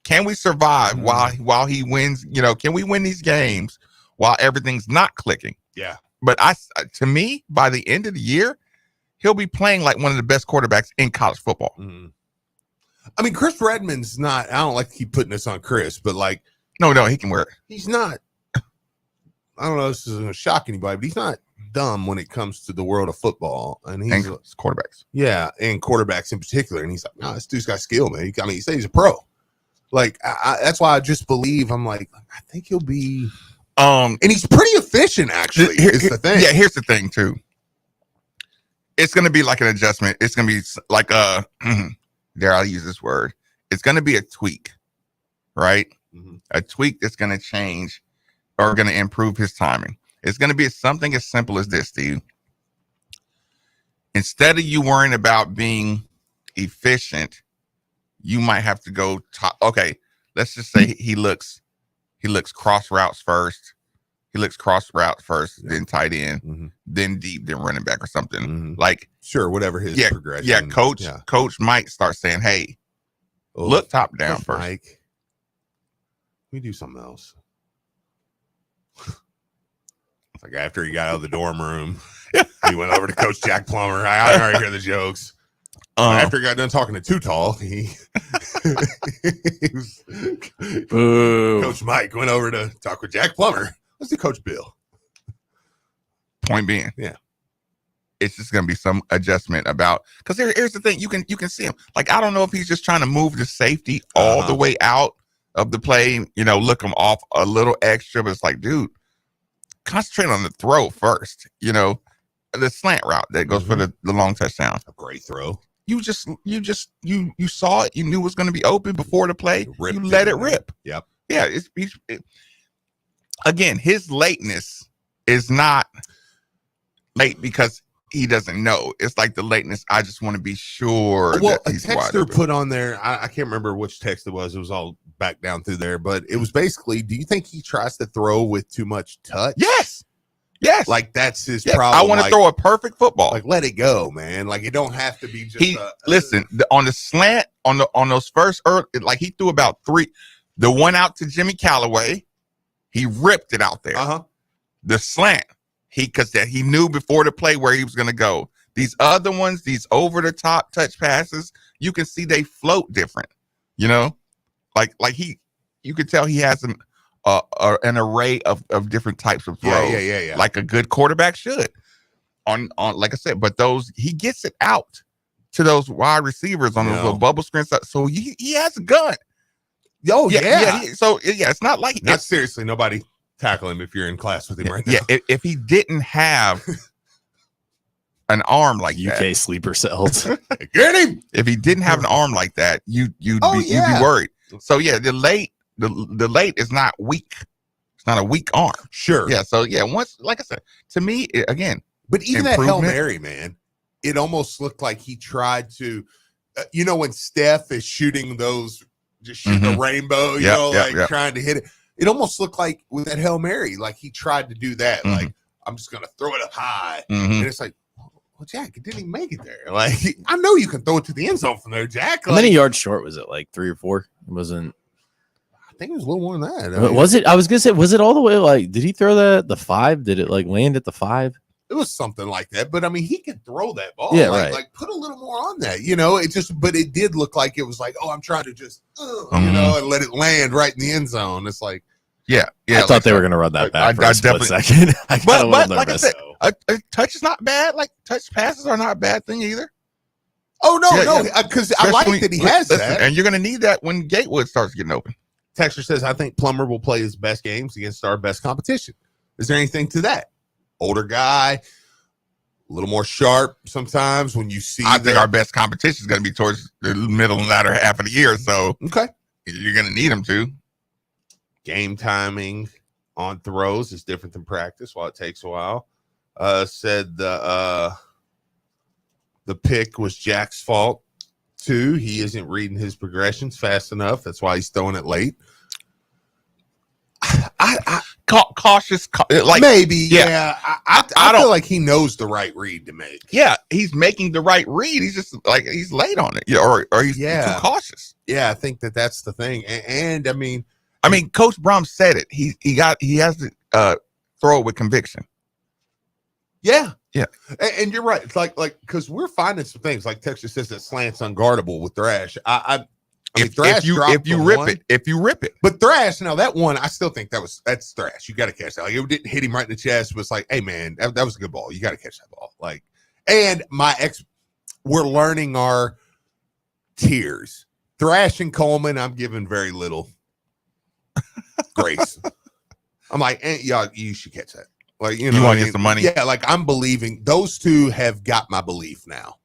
Speaker 4: Can we survive while he wins? Can we win these games while everything's not clicking?
Speaker 3: Yeah.
Speaker 4: But to me, by the end of the year, he'll be playing like one of the best quarterbacks in college football.
Speaker 3: I mean, Chris Redman's not. I don't like to keep putting this on Chris, but like,
Speaker 4: no, he can wear it.
Speaker 3: He's not. I don't know if this is going to shock anybody, but he's not dumb when it comes to the world of football. And he's
Speaker 4: quarterbacks.
Speaker 3: Yeah, and quarterbacks in particular. And he's like, no, this dude's got skill, man. He said he's a pro. Like, that's why I just believe, I'm like, I think he'll be. And he's pretty efficient, actually. Is the thing.
Speaker 4: Yeah, here's the thing, too. It's going to be like an adjustment. It's going to be like I'll use this word. It's going to be a tweak, right? A tweak that's going to change or going to improve his timing. It's going to be something as simple as this, Steve. Instead of you worrying about being efficient, you might have to go top. Okay, let's just say he looks He looks cross routes first. Then tight end, then deep, then running back or something. Like
Speaker 3: sure, whatever his progression.
Speaker 4: Yeah, coach might start saying, "Hey, look top down first.
Speaker 3: Mike, we do something else." Like after he got out of the dorm room, he went over to Coach Jack Plummer. I already hear the jokes. After he got done talking to Too Tall, he was, Coach Mike went over to talk with Jack Plummer. Let's do Coach Bill.
Speaker 4: Point being, it's just going to be some adjustment about, because here's the thing, you can see him. Like, I don't know if he's just trying to move the safety all the way out of the play, look him off a little extra, but it's like, dude, concentrate on the throw first, the slant route that goes for the long touchdown.
Speaker 3: A great throw.
Speaker 4: You saw it. You knew it was going to be open before the play. You let it rip.
Speaker 3: Yep.
Speaker 4: Yeah. Again, his lateness is not late because he doesn't know. It's like the lateness. I just want to be sure.
Speaker 3: Well,
Speaker 4: that
Speaker 3: a
Speaker 4: he's
Speaker 3: texter put on there. I can't remember which text it was. It was all back down through there, but it was basically, do you think he tries to throw with too much touch?
Speaker 4: Yes.
Speaker 3: Like that's his problem.
Speaker 4: I want to throw a perfect football.
Speaker 3: Like let it go, man. Like it don't have to be just.
Speaker 4: Listen, on the slant on those first, like he threw about 3. The one out to Jimmy Callaway, he ripped it out there. The slant, because he knew before the play where he was going to go. These other ones, these over the top touch passes, you can see they float different. Like you could tell he has an array of different types of throws.
Speaker 3: Yeah.
Speaker 4: Like a good quarterback should. On like I said, but he gets it out to those wide receivers on those little bubble screens. So he has a gun.
Speaker 3: Oh yeah.
Speaker 4: It's not like
Speaker 3: not seriously. Nobody tackle him if you're in class with him right now.
Speaker 4: Yeah, if he didn't have an arm like
Speaker 2: UK
Speaker 4: that,
Speaker 2: sleeper cells.
Speaker 3: Get him.
Speaker 4: If he didn't have an arm like that, you'd be worried. So yeah, the late is not weak. It's not a weak arm.
Speaker 3: Sure.
Speaker 4: Yeah. So yeah, once, like I said, to me again.
Speaker 3: But even that Hail Mary, man, it almost looked like he tried to, when Steph is shooting those, just shooting a rainbow, trying to hit it. It almost looked like with that Hail Mary, like he tried to do that. Like, I'm just going to throw it up high. And it's like, well, Jack, it didn't even make it there. Like, I know you can throw it to the end zone from there, Jack.
Speaker 2: How many yards short was it? Like 3 or 4? It wasn't.
Speaker 3: I think it was a little more than that.
Speaker 2: Was it? I was going to say, was it all the way? Like, did he throw the 5? Did it like land at the 5?
Speaker 3: It was something like that, but I mean, he can throw that ball.
Speaker 2: Yeah,
Speaker 3: like,
Speaker 2: right.
Speaker 3: Like, put a little more on that, It just, but it did look like it was like, oh, I'm trying to just, and let it land right in the end zone. It's like,
Speaker 4: yeah.
Speaker 2: I thought they were going to run that back for a split second.
Speaker 4: But like I said, a touch is not bad. Like touch passes are not a bad thing either.
Speaker 3: Oh no, because I like that he has that,
Speaker 4: and you're going to need that when Gatewood starts getting open.
Speaker 3: Texter says, I think Plummer will play his best games against our best competition. Is there anything to that? Older guy, a little more sharp sometimes when you see.
Speaker 4: I think our best competition is going to be towards the middle and latter half of the year. So you're going to need him to.
Speaker 3: Game timing on throws is different than practice. While it takes a while, said the pick was Jack's fault too. He isn't reading his progressions fast enough. That's why he's throwing it late.
Speaker 4: I cautious, like
Speaker 3: maybe, I feel like he knows the right read to make.
Speaker 4: Yeah, he's making the right read. He's just like he's late on it, or he's too cautious.
Speaker 3: Yeah, I think that's the thing. And I mean,
Speaker 4: Coach Brom said it. He has to throw it with conviction.
Speaker 3: Yeah.
Speaker 4: Yeah.
Speaker 3: And you're right. It's like because we're finding some things like Texas says that slant's unguardable with Thrash.
Speaker 4: If you rip it.
Speaker 3: But Thrash, now that one, I still think that's Thrash. You got to catch that. Like it didn't hit him right in the chest, but it's like, hey man, that was a good ball. You got to catch that ball. Like, and we're learning our tiers. Thrash and Coleman, I'm giving very little grace. I'm like, y'all, you should catch that. Like, you
Speaker 4: want to get some money?
Speaker 3: Yeah, like I'm believing those two have got my belief now.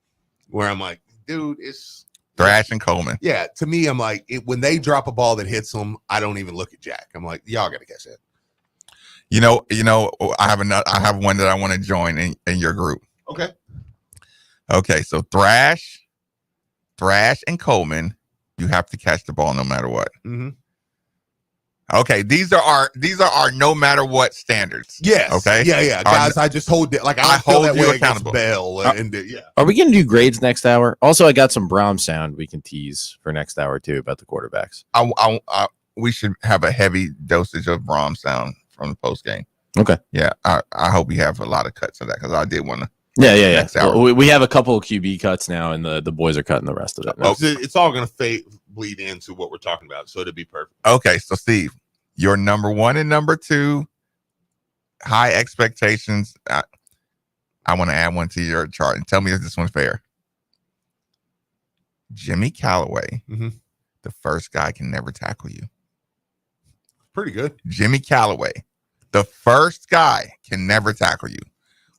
Speaker 3: Where I'm like, dude, it's
Speaker 4: Thrash and Coleman.
Speaker 3: Yeah, to me, I'm like, when they drop a ball that hits them, I don't even look at Jack. I'm like, y'all got to catch that.
Speaker 4: I have one that I want to join in your group.
Speaker 3: Okay.
Speaker 4: So Thrash and Coleman, you have to catch the ball no matter what.
Speaker 3: Mm-hmm.
Speaker 4: Okay, these are our no matter what standards.
Speaker 3: Yes.
Speaker 4: Okay.
Speaker 3: Yeah. Guys, I just hold it. Like I
Speaker 4: hold
Speaker 3: that
Speaker 4: you
Speaker 3: way
Speaker 4: accountable.
Speaker 3: Bell and yeah.
Speaker 2: Are we going to do grades next hour? Also, I got some Brahms sound we can tease for next hour too about the quarterbacks.
Speaker 4: We should have a heavy dosage of Brahms sound from the post game.
Speaker 2: Okay.
Speaker 4: Yeah, I hope we have a lot of cuts of that because I did want to.
Speaker 2: Yeah.
Speaker 4: Next hour.
Speaker 2: Well, we have a couple of QB cuts now, and the boys are cutting the rest of it.
Speaker 3: Oh, it's all going to bleed into what we're talking about, so it'll be perfect.
Speaker 4: Okay, so Steve, your number 1 and number 2, high expectations. I want to add one to your chart and tell me if this one's fair. Jimmy Callaway, the first guy can never tackle you.
Speaker 3: Pretty good.
Speaker 4: Jimmy Callaway, the first guy can never tackle you.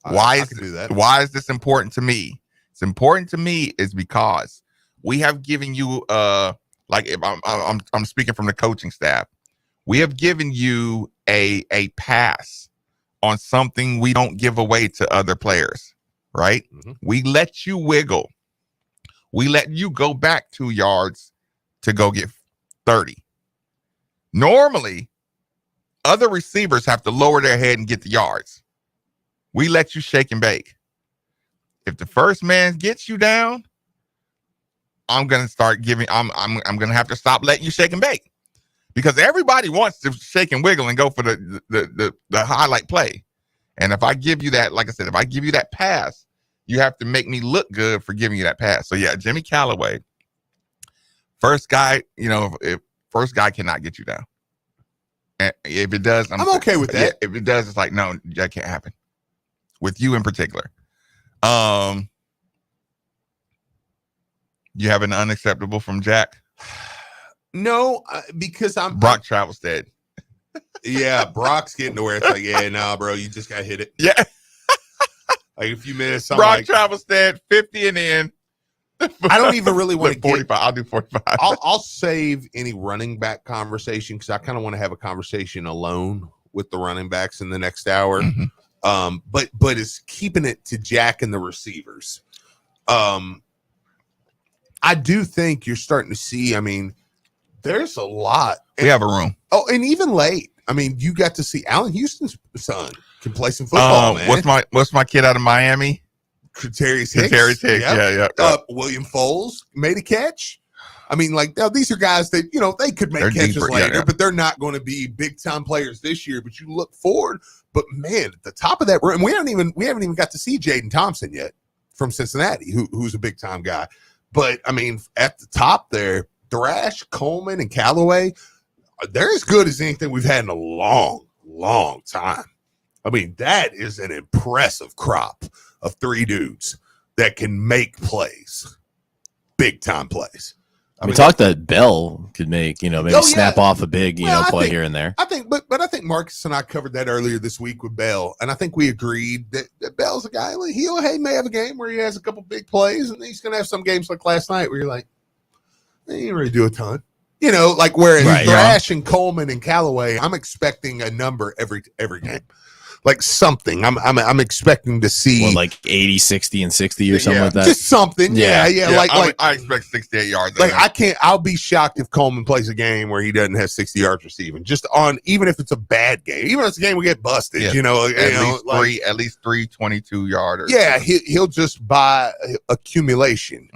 Speaker 4: Why is this important to me? It's important to me is because we have given you like if I'm speaking from the coaching staff, we have given you a pass on something we don't give away to other players, right? We let you wiggle. We let you go back 2 yards to go get 30. Normally, other receivers have to lower their head and get the yards. We let you shake and bake. If the first man gets you down, I'm gonna start giving. I'm gonna have to stop letting you shake and bake because everybody wants to shake and wiggle and go for the highlight play. And if I give you that, like I said, if I give you that pass, you have to make me look good for giving you that pass. So yeah, Jimmy Callaway, first guy. If first guy cannot get you down. And if it does, I'm
Speaker 3: okay with that.
Speaker 4: If it does, it's like no, that can't happen. With you in particular. You have an unacceptable from Jack?
Speaker 3: No, because
Speaker 4: Brock Travelstead.
Speaker 3: Yeah, Brock's getting to where it's like, yeah, nah, bro, you just got hit it.
Speaker 4: Yeah.
Speaker 3: Like a few minutes.
Speaker 4: Brock Travelstead, 50 and in.
Speaker 3: I don't even really want to
Speaker 4: 45. I'll do 45.
Speaker 3: I'll save any running back conversation because I kind of want to have a conversation alone with the running backs in the next hour. But it's keeping it to Jack and the receivers. I do think you're starting to see, I mean, there's a lot.
Speaker 4: We have a room.
Speaker 3: Oh, and even late. I mean, you got to see Allen Houston's son can play some football, man.
Speaker 4: What's my kid out of Miami?
Speaker 3: Katerius Hicks.
Speaker 4: Yep. Yeah.
Speaker 3: William Foles made a catch. I mean, like, now these are guys that, they could make catches later, but they're not going to be big time players this year. But you look forward. But man, at the top of that room, we haven't even got to see Jaden Thompson yet from Cincinnati, who's a big time guy. But I mean, at the top there, Thrash, Coleman, and Callaway, they're as good as anything we've had in a long, long time. I mean, that is an impressive crop of 3 dudes that can make plays, big time plays.
Speaker 2: We talked that Bell could make, maybe snap off a big, play here and there.
Speaker 3: I think, but I think Marcus and I covered that earlier this week with Bell, and I think we agreed that Bell's a guy. He may have a game where he has a couple big plays, and he's going to have some games like last night where you're like, he didn't really do a ton, like whereas Thrash and Coleman and Callaway, I'm expecting a number every game. Like something. I'm expecting to see
Speaker 2: like 80, 60, and 60 or something like that.
Speaker 3: Just something. Yeah. Like
Speaker 4: I expect 68 yards.
Speaker 3: Like I'll be shocked if Coleman plays a game where he doesn't have 60 yards receiving. Just on, even if it's a bad game, even if it's a game we get busted, at
Speaker 4: least three 22-yarders.
Speaker 3: Yeah, he'll just buy accumulation.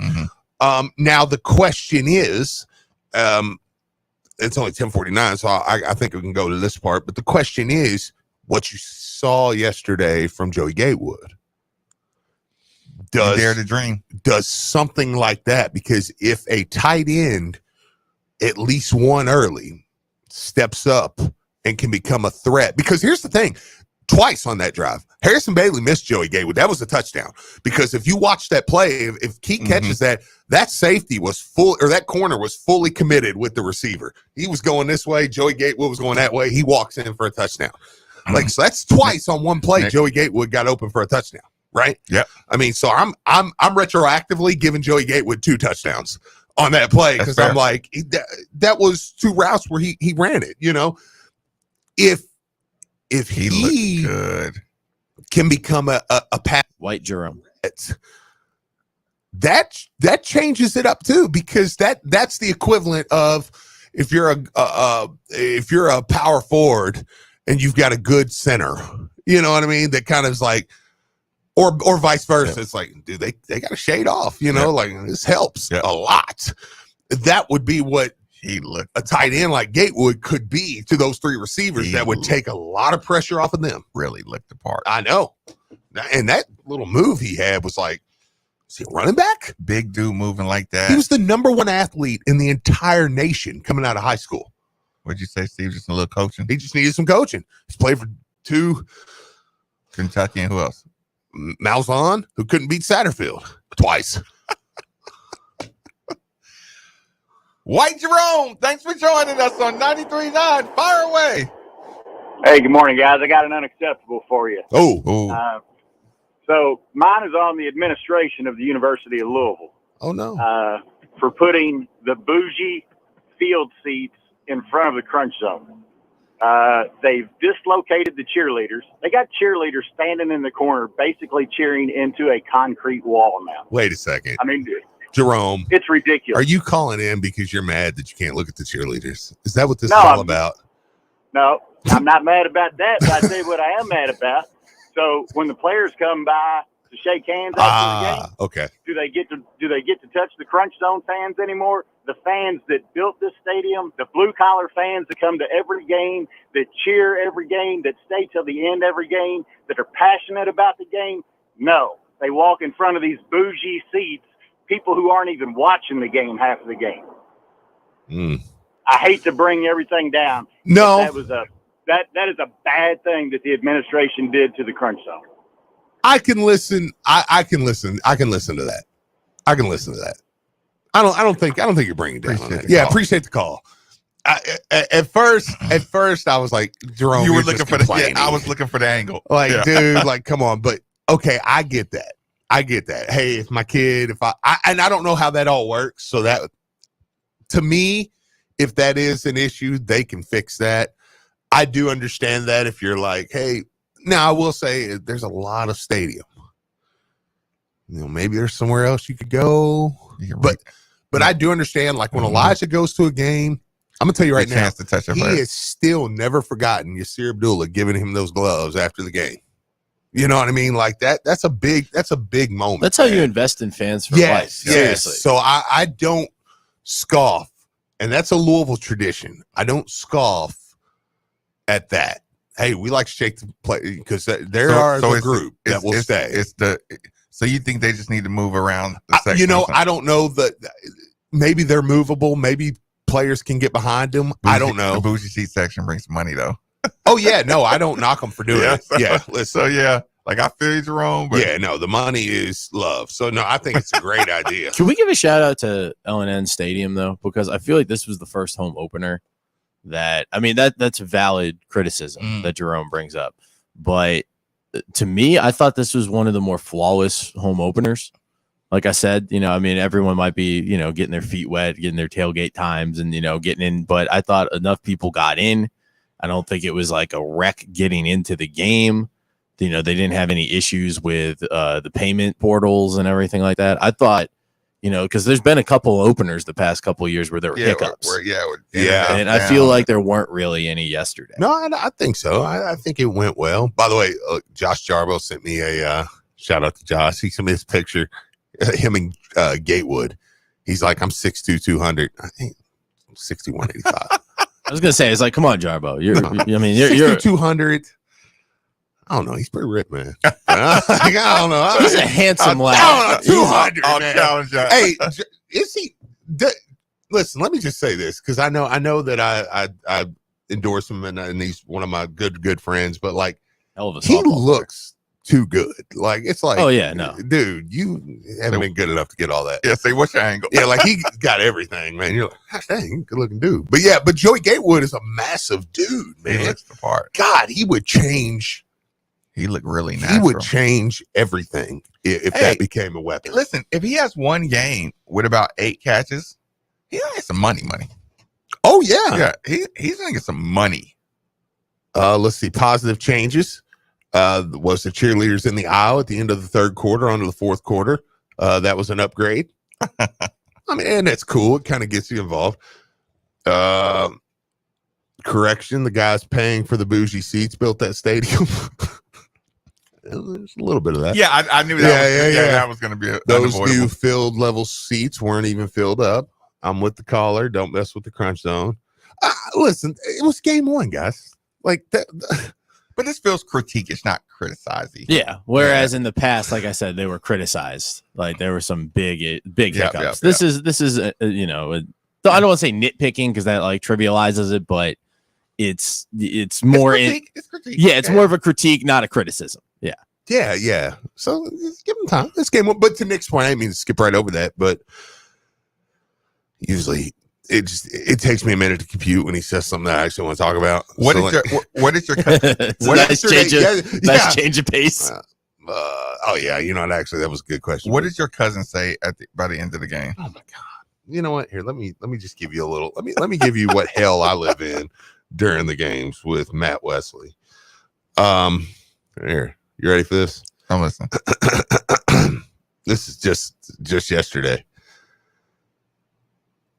Speaker 3: Now the question is, it's only 10:49, so I think we can go to this part. But the question is, what you saw yesterday from Joey Gatewood.
Speaker 4: Dare to dream.
Speaker 3: Does something like that, because if a tight end, at least one early, steps up and can become a threat, because here's the thing, twice on that drive, Harrison Bailey missed Joey Gatewood. That was a touchdown, because if you watch that play, if Keith catches that safety was full, or that corner was fully committed with the receiver. He was going this way, Joey Gatewood was going that way. He walks in for a touchdown. Like, so that's twice on one play. Joey Gatewood got open for a touchdown, right?
Speaker 4: Yeah.
Speaker 3: I mean, so I'm retroactively giving Joey Gatewood 2 touchdowns on that play, because I'm like, that was 2 routes where he ran it. If he
Speaker 4: good,
Speaker 3: can become a pass,
Speaker 2: White Jerome,
Speaker 3: that changes it up too, because that's the equivalent of if you're a power forward and you've got a good center, you know what I mean? That kind of is like, or vice versa. It's like, dude, they got to shade off, you know, like this helps a lot. That would be what a tight end like Gatewood could be to those three receivers. That would take a lot of pressure off of them.
Speaker 4: Really looked the part.
Speaker 3: I know. And that little move he had was like, is he a running back?
Speaker 4: Big dude moving like that.
Speaker 3: He was the #1 athlete in the entire nation coming out of high school.
Speaker 4: What'd you say, Steve? Just a little coaching?
Speaker 3: He just needed some coaching. He's played for 2
Speaker 4: Kentucky and who else?
Speaker 3: Malzahn, who couldn't beat Satterfield twice.
Speaker 4: White Jerome, thanks for joining us on 93.9. Fire away.
Speaker 16: Hey, good morning, guys. I got an unacceptable for you.
Speaker 3: Oh.
Speaker 16: So mine is on the administration of the University of Louisville.
Speaker 3: Oh, no.
Speaker 16: For putting the bougie field seats in front of the crunch zone. They've dislocated the cheerleaders. They got cheerleaders standing in the corner, basically cheering into a concrete wall now.
Speaker 3: Wait a second.
Speaker 16: I mean,
Speaker 3: Jerome,
Speaker 16: it's ridiculous.
Speaker 3: Are you calling in because you're mad that you can't look at the cheerleaders? Is that what this is all about?
Speaker 16: No, I'm not mad about that, but I tell you what I am mad about. So when the players come by to shake hands after the game,
Speaker 3: okay.
Speaker 16: do they get to touch the crunch zone fans anymore? The fans that built this stadium, the blue collar fans that come to every game, that cheer every game, that stay till the end every game, that are passionate about the game? No, they walk in front of these bougie seats. People who aren't even watching the game half of the game. I hate to bring everything down.
Speaker 3: No,
Speaker 16: that was that is a bad thing that the administration did to the crunch zone.
Speaker 3: I can listen. I can listen. I can listen to that. I can listen to that. I don't think you're bringing it down on that. Yeah, appreciate the call. At first, I was like, Jerome,
Speaker 4: you were looking for the. I was looking for the angle.
Speaker 3: Like, dude, like, come on. But okay, I get that. Hey, if my kid, and I don't know how that all works. So that, to me, if that is an issue, they can fix that. I do understand that if you're like, hey, now I will say there's a lot of stadium. You know, maybe there's somewhere else you could go. But I do understand, like when Elijah goes to a game, I'm gonna tell you right now, he has still never forgotten Yasir Abdullah giving him those gloves after the game. You know what I mean? Like that's a big moment.
Speaker 2: That's how you invest in fans for life. Seriously.
Speaker 3: So I don't scoff, and that's a Louisville tradition. I don't scoff at that. Hey, we like to shake the play because there are the group that will stay.
Speaker 4: So you think they just need to move around the section?
Speaker 3: You know, I don't know that. Maybe they're movable. Maybe players can get behind them. I don't know.
Speaker 4: The bougie seat section brings money though.
Speaker 3: Oh yeah, no, I don't knock them for doing it. Yeah, listen.
Speaker 4: So yeah, like I feel you, Jerome. But
Speaker 3: yeah, no, the money is love. So no, I think it's a great idea.
Speaker 2: Can we give a shout out to L&N Stadium though, because I feel like this was the first home opener that that's a valid criticism that Jerome brings up, but to me, I thought this was one of the more flawless home openers. Like I said, everyone might be, getting their feet wet, getting their tailgate times and, getting in, but I thought enough people got in. I don't think it was like a wreck getting into the game. They didn't have any issues with the payment portals and everything like that. I thought, because there's been a couple openers the past couple of years where there were hiccups. And I feel like there weren't really any yesterday.
Speaker 3: No, I think so. I think it went well. By the way, Josh Jarbo sent me a shout out to Josh. He sent me this picture, him and Gatewood. He's like, I'm 6'2", 200. I think 61, 85.
Speaker 2: I was gonna say, it's like, come on, Jarbo. You're
Speaker 3: 6'2", 200. I don't know. He's pretty ripped, man. I don't know.
Speaker 2: He's a handsome lad.
Speaker 3: I don't know. 200, man.
Speaker 4: Challenge that.
Speaker 3: Hey, is he? Listen, let me just say this because I know that I endorse him and he's one of my good friends. But like, he looks too good. Like it's like,
Speaker 2: oh yeah, no,
Speaker 3: dude, you haven't been good enough to get all that.
Speaker 4: Yeah, say what's your angle?
Speaker 3: Yeah, like he got everything, man. You're like, gosh dang, good looking dude. But Joey Gatewood is a massive dude, man.
Speaker 4: That's the part.
Speaker 3: God, he would change.
Speaker 4: He looked really natural.
Speaker 3: He would change everything if that became a weapon.
Speaker 4: Listen, if he has one game with about 8 catches, he's gonna get some money.
Speaker 3: Oh yeah,
Speaker 4: he's gonna get some money.
Speaker 3: Let's see, positive changes. Was the cheerleaders in the aisle at the end of the third quarter onto the fourth quarter. That was an upgrade. And that's cool. It kind of gets you involved. Correction, the guys paying for the bougie seats built that stadium. There's a little bit of that.
Speaker 4: Yeah, I knew that. That was going to be
Speaker 3: those new field level seats weren't even filled up. I'm with the caller. Don't mess with the crunch zone. Listen, it was game one, guys. Like that.
Speaker 4: But this feels critique. It's not criticizing.
Speaker 2: Yeah. Whereas in the past, like I said, they were criticized. Like there were some big hiccups. This is I don't want to say nitpicking because that like trivializes it, but it's more
Speaker 4: it's critique.
Speaker 2: Yeah, it's more of a critique, not a criticism. Yeah.
Speaker 3: Yeah. So just give them time. This game, but to Nick's point, I didn't mean to skip right over that, but usually it takes me a minute to compute when he says something that I actually want to talk about.
Speaker 4: What is your
Speaker 2: nice change of pace?
Speaker 3: Actually, that was a good question.
Speaker 4: What did your cousin say by the end of the game?
Speaker 3: Oh my god! You know what? Here, let me just give you a little. Let me give you what hell I live in during the games with Matt Wesley. Here, you ready for this?
Speaker 4: I'm listening.
Speaker 3: This is just yesterday.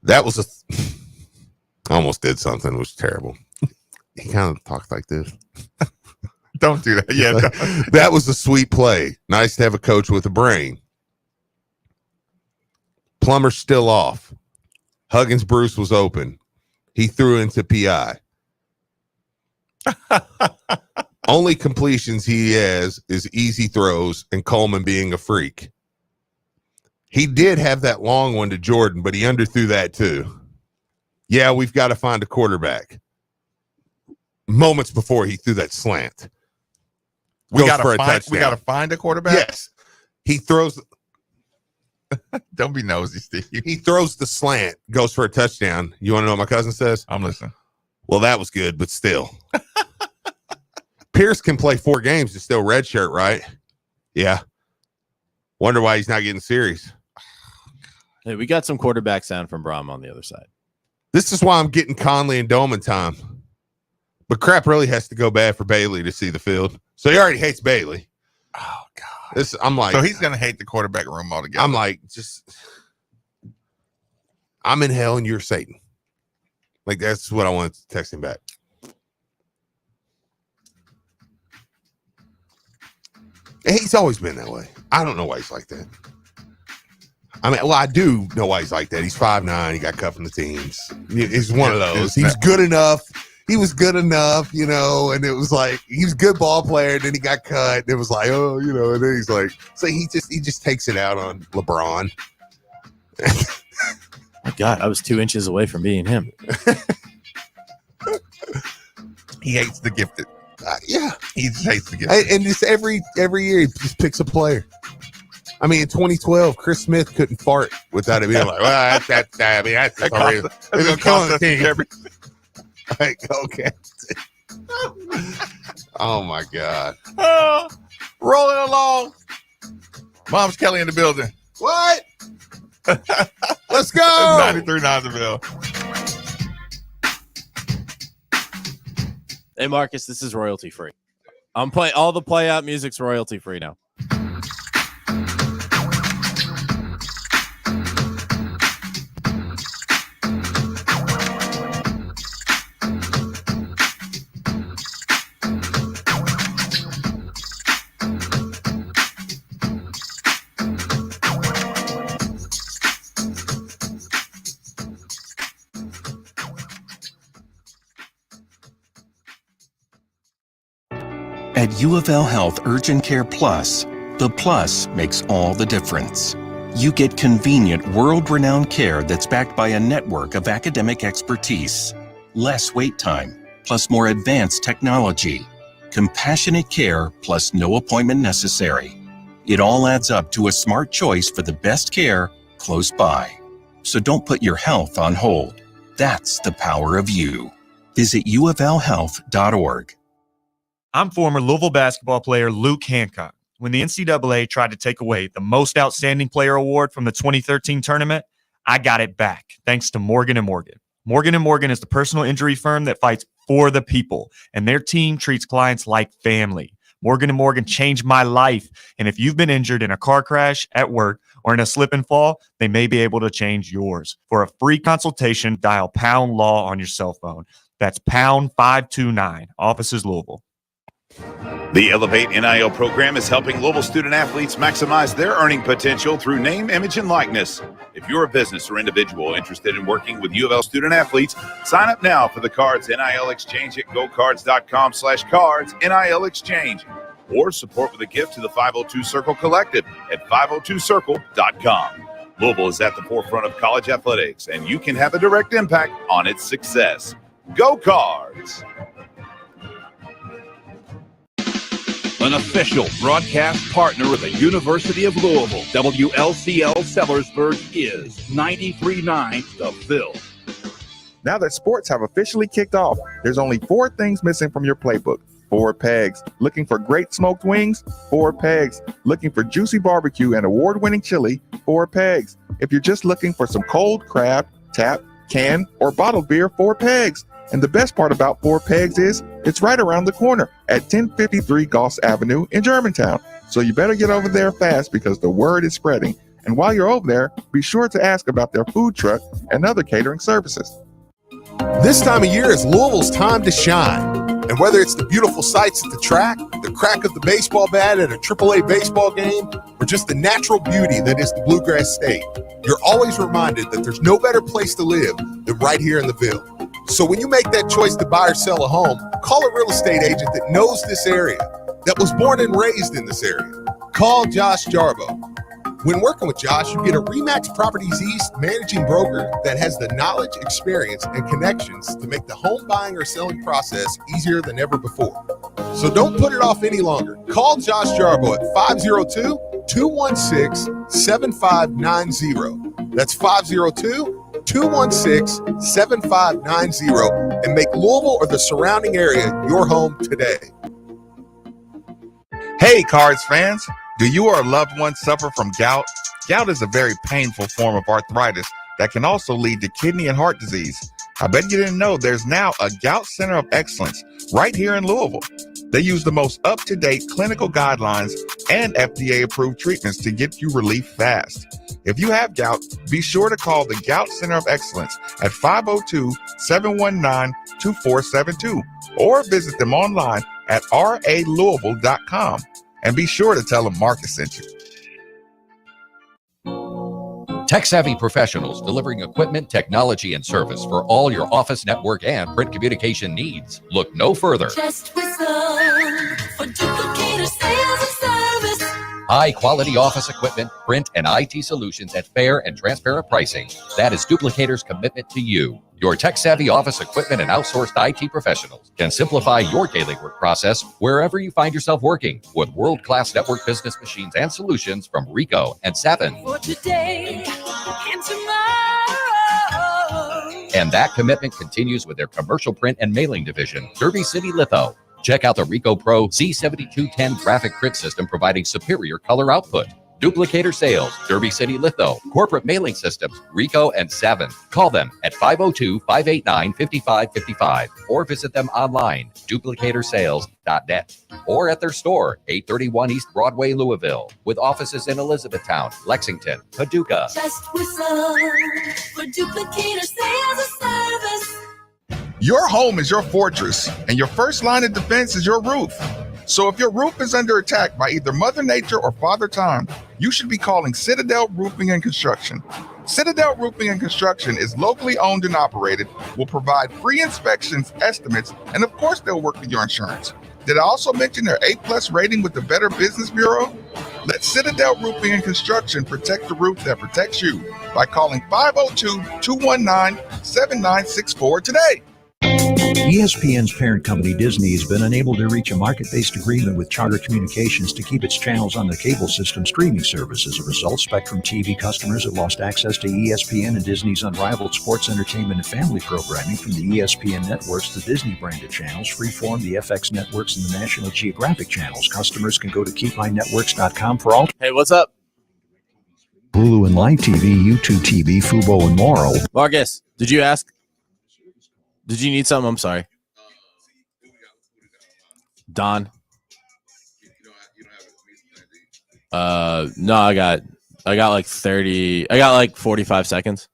Speaker 3: That was I almost did something. It was terrible. He kind of talked like this.
Speaker 4: Don't do that. Yeah,
Speaker 3: that was a sweet play. Nice to have a coach with a brain. Plummer's still off. Huggins Bruce was open. He threw into PI. Only completions he has is easy throws and Coleman being a freak. He did have that long one to Jordan, but he underthrew that too. Yeah, we've got to find a quarterback. Moments before he threw that slant.
Speaker 4: We got to find a quarterback?
Speaker 3: Yes. He throws.
Speaker 4: Don't be nosy, Steve.
Speaker 3: He throws the slant, goes for a touchdown. You want to know what my cousin says?
Speaker 4: I'm listening.
Speaker 3: Well, that was good, but still. Pierce can play 4 games and still redshirt, right? Yeah. Wonder why he's not getting series.
Speaker 2: Hey, we got some quarterback sound from Braum on the other side.
Speaker 3: This is why I'm getting Conley and Doman time. But crap really has to go bad for Bailey to see the field. So he already hates Bailey.
Speaker 4: Oh, God.
Speaker 3: So
Speaker 4: he's going to hate the quarterback room altogether.
Speaker 3: I'm like, I'm in hell and you're Satan. Like, that's what I wanted to text him back. And he's always been that way. I don't know why he's like that. I mean, well, I do know why he's like that. He's 5'9". He got cut from the teams. He's one of those. He's good enough. He was good enough, and it was like he was a good ball player. And then he got cut. And it was like, and then he's like, so he just takes it out on LeBron.
Speaker 2: My God, I was 2 inches away from being him.
Speaker 4: He hates the gifted.
Speaker 3: Yeah,
Speaker 4: he just hates the gifted.
Speaker 3: And just every year he just picks a player. I mean, in 2012, Chris Smith couldn't fart without it being like, well, that's gonna cost us everything. Like, okay. Oh my God.
Speaker 4: Rolling along. Mom's Kelly in the building.
Speaker 3: What? Let's go.
Speaker 4: 93 Nonsonville.
Speaker 2: Hey, Marcus, this is royalty free. I'm playing all the play out music's royalty free now.
Speaker 17: At U of L Health Urgent Care Plus, the plus makes all the difference. You get convenient, world-renowned care that's backed by a network of academic expertise, less wait time, plus more advanced technology, compassionate care plus no appointment necessary. It all adds up to a smart choice for the best care close by. So don't put your health on hold. That's the power of you. Visit uoflhealth.org.
Speaker 18: I'm former Louisville basketball player Luke Hancock. When the NCAA tried to take away the Most Outstanding Player Award from the 2013 tournament, I got it back thanks to Morgan & Morgan. Morgan & Morgan is the personal injury firm that fights for the people, and their team treats clients like family. Morgan & Morgan changed my life. And if you've been injured in a car crash, at work, or in a slip and fall, they may be able to change yours. For a free consultation, dial pound law on your cell phone. That's pound 529. Offices Louisville.
Speaker 1: The Elevate NIL program is helping Louisville student athletes maximize their earning potential through name, image, and likeness. If you're a business or individual interested in working with U of L student athletes, sign up now for the Cards NIL Exchange at gocards.com/cards NIL Exchange, or support with a gift to the 502 Circle Collective at 502circle.com. Louisville is at the forefront of college athletics, and you can have a direct impact on its success. Go Cards! An official broadcast partner of the University of Louisville, WLCL Sellersburg is 93.9 The Phil.
Speaker 11: Now that sports have officially kicked off, there's only 4 things missing from your playbook. 4 pegs. Looking for great smoked wings? 4 pegs. Looking for juicy barbecue and award-winning chili? 4 pegs. If you're just looking for some cold crab, tap, can, or bottled beer, 4 pegs. And the best part about 4 pegs is it's right around the corner at 1053 Goss Avenue in Germantown. So you better get over there fast because the word is spreading. And while you're over there, be sure to ask about their food truck and other catering services.
Speaker 19: This time of year is Louisville's time to shine. And whether it's the beautiful sights at the track, the crack of the baseball bat at a AAA baseball game, or just the natural beauty that is the Bluegrass State, you're always reminded that there's no better place to live than right here in the Ville. So when you make that choice to buy or sell a home, call a real estate agent that knows this area, that was born and raised in this area. Call Josh Jarbo. When working with Josh, you get a RE/MAX Properties East managing broker that has the knowledge, experience, and connections to make the home buying or selling process easier than ever before. So don't put it off any longer. Call Josh Jarbo at 502-216-7590. That's 502-216-7590 and make Louisville or the surrounding area your home today.
Speaker 4: Hey, Cards fans. Do you or a loved one suffer from gout? Gout is a very painful form of arthritis that can also lead to kidney and heart disease. I bet you didn't know there's now a Gout Center of Excellence right here in Louisville. They use the most up-to-date clinical guidelines and FDA-approved treatments to get you relief fast. If you have gout, be sure to call the Gout Center of Excellence at 502-719-2472 or visit them online at ralouisville.com. And be sure to tell them Marcus sent you.
Speaker 20: Tech-savvy professionals delivering equipment, technology, and service for all your office, network, and print communication needs. Look no further.
Speaker 21: Just whistle for Duplicator Sales and Service.
Speaker 20: High-quality office equipment, print, and IT solutions at fair and transparent pricing. That is Duplicator's commitment to you. Your tech-savvy office equipment and outsourced IT professionals can simplify your daily work process wherever you find yourself working with world-class network business machines and solutions from Rico and Savin.
Speaker 21: For today and tomorrow.
Speaker 20: And that commitment continues with their commercial print and mailing division, Derby City Litho. Check out the Rico Pro Z7210 graphic print system providing superior color output. Duplicator Sales, Derby City Litho, Corporate Mailing Systems, Rico and Savin. Call them at 502-589-5555 or visit them online, duplicatorsales.net, or at their store, 831 East Broadway, Louisville, with offices in Elizabethtown, Lexington, Paducah.
Speaker 21: Just whistle for Duplicator Sales and Service.
Speaker 4: Your home is your fortress, and your first line of defense is your roof. So if your roof is under attack by either Mother Nature or Father Time, you should be calling Citadel Roofing and Construction. Citadel Roofing and Construction is locally owned and operated, will provide free inspections, estimates, and of course they'll work with your insurance. Did I also mention their A+ rating with the Better Business Bureau? Let Citadel Roofing and Construction protect the roof that protects you by calling 502-219-7964 today.
Speaker 10: ESPN's parent company Disney has been unable to reach a market-based agreement with Charter Communications to keep its channels on the cable system streaming service. As a result, Spectrum TV customers have lost access to ESPN and Disney's unrivaled sports, entertainment, and family programming from the ESPN networks, the Disney-branded channels, Freeform, the FX networks, and the National Geographic channels. Customers can go to keepmynetworks.com for all.
Speaker 2: Hey, what's up?
Speaker 10: Hulu and Live TV, YouTube TV, Fubo, and more.
Speaker 2: Marcus, did you ask? Did you need something? I'm sorry. Don. No, I got like 30. I got like 45 seconds.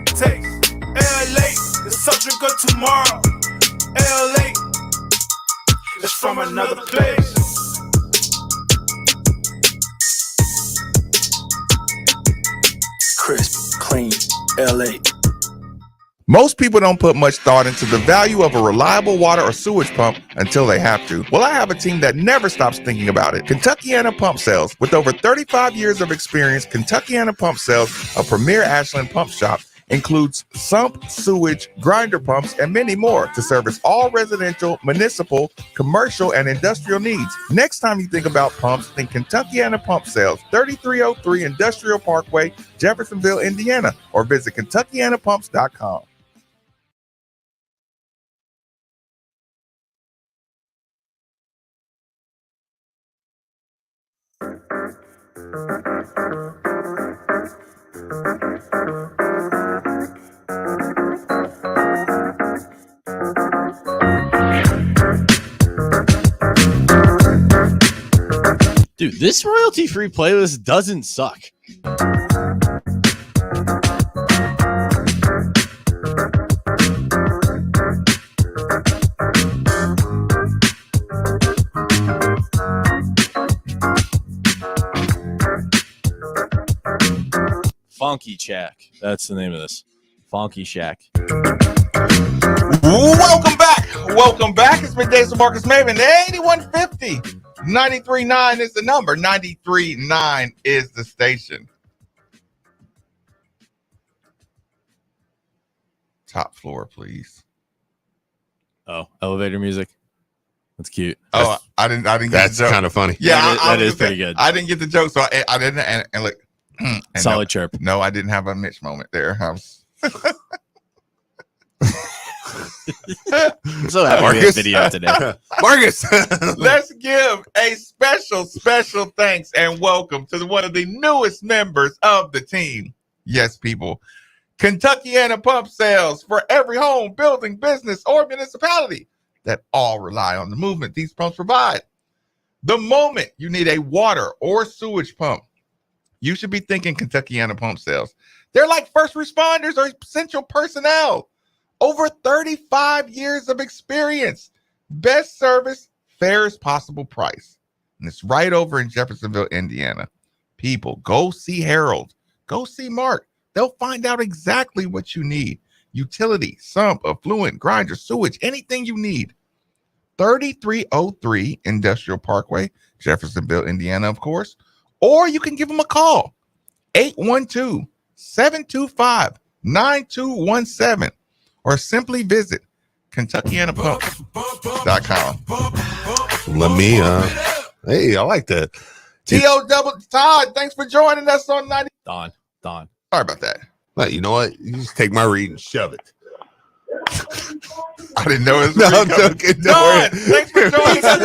Speaker 5: Taste LA, the subject of tomorrow. LA, it's from another place.
Speaker 11: Crisp, clean, LA. Most people don't put much thought into the value of a reliable water or sewage pump until they have to. Well, I have a team that never stops thinking about it. Kentuckiana Pump Sales. With over 35 years of experience, Kentuckiana Pump Sales, a premier Ashland pump shop, includes sump, sewage, grinder pumps, and many more to service all residential, municipal, commercial, and industrial needs. Next time you think about pumps, think Kentuckiana Pump Sales, 3303 Industrial Parkway, Jeffersonville, Indiana, or visit KentuckianaPumps.com.
Speaker 2: Dude, this royalty-free playlist doesn't suck. Funky Shack. That's the name of this. Funky Shack.
Speaker 4: Welcome back. Welcome back. It's Middays with Marcus Maven. 8150. 93.9 is the number. 93.9 is the station. Top floor, please.
Speaker 2: Oh, elevator music. That's cute.
Speaker 4: Oh, I didn't get
Speaker 3: That's
Speaker 4: the joke.
Speaker 3: kind of funny.
Speaker 4: Yeah,
Speaker 2: that is pretty good.
Speaker 4: I didn't get the joke, so I didn't. And look, and
Speaker 2: Solid chirp.
Speaker 4: No, I didn't have a Mitch moment there. I was.
Speaker 2: I'm so happy we have video today.
Speaker 3: Marcus.
Speaker 4: Let's give a special thanks and welcome to one of the newest members of the team. Yes, people. Kentuckiana Pump Sales, for every home, building, business, or municipality that all rely on the movement these pumps provide. The moment you need a water or sewage pump, you should be thinking Kentuckiana Pump Sales. They're like first responders or essential personnel. Over 35 years of experience. Best service, fairest possible price. And it's right over in Jeffersonville, Indiana. People, go see Harold. Go see Mark. They'll find out exactly what you need. Utility, sump, affluent, grinder, sewage, anything you need. 3303 Industrial Parkway, Jeffersonville, Indiana, of course. Or you can give them a call. 812-725-9217. Or simply visit KentuckianaPumps.com.
Speaker 3: Let me, hey, I like that.
Speaker 4: T.O. Todd, thanks for joining us on 90.
Speaker 2: Don.
Speaker 4: Sorry about that.
Speaker 3: Well, you know what? You just take my read and shove it.
Speaker 4: I didn't know it was
Speaker 3: No, I'm joking.
Speaker 4: Don, thanks for joining us on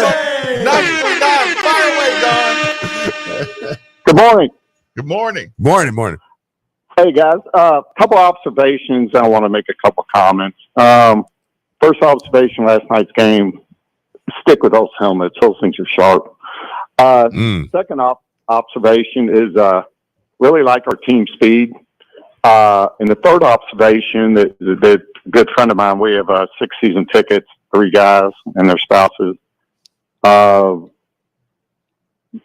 Speaker 4: 90.9. Fire away, Don.
Speaker 16: Good morning.
Speaker 4: Good morning.
Speaker 3: Morning.
Speaker 16: Hey, guys. Couple observations. I want to make a couple comments. First observation, last night's game, stick with those helmets. Those things are sharp. Second observation is really like our team speed. And the third observation, that a good friend of mine, we have 6 season tickets, 3 guys and their spouses.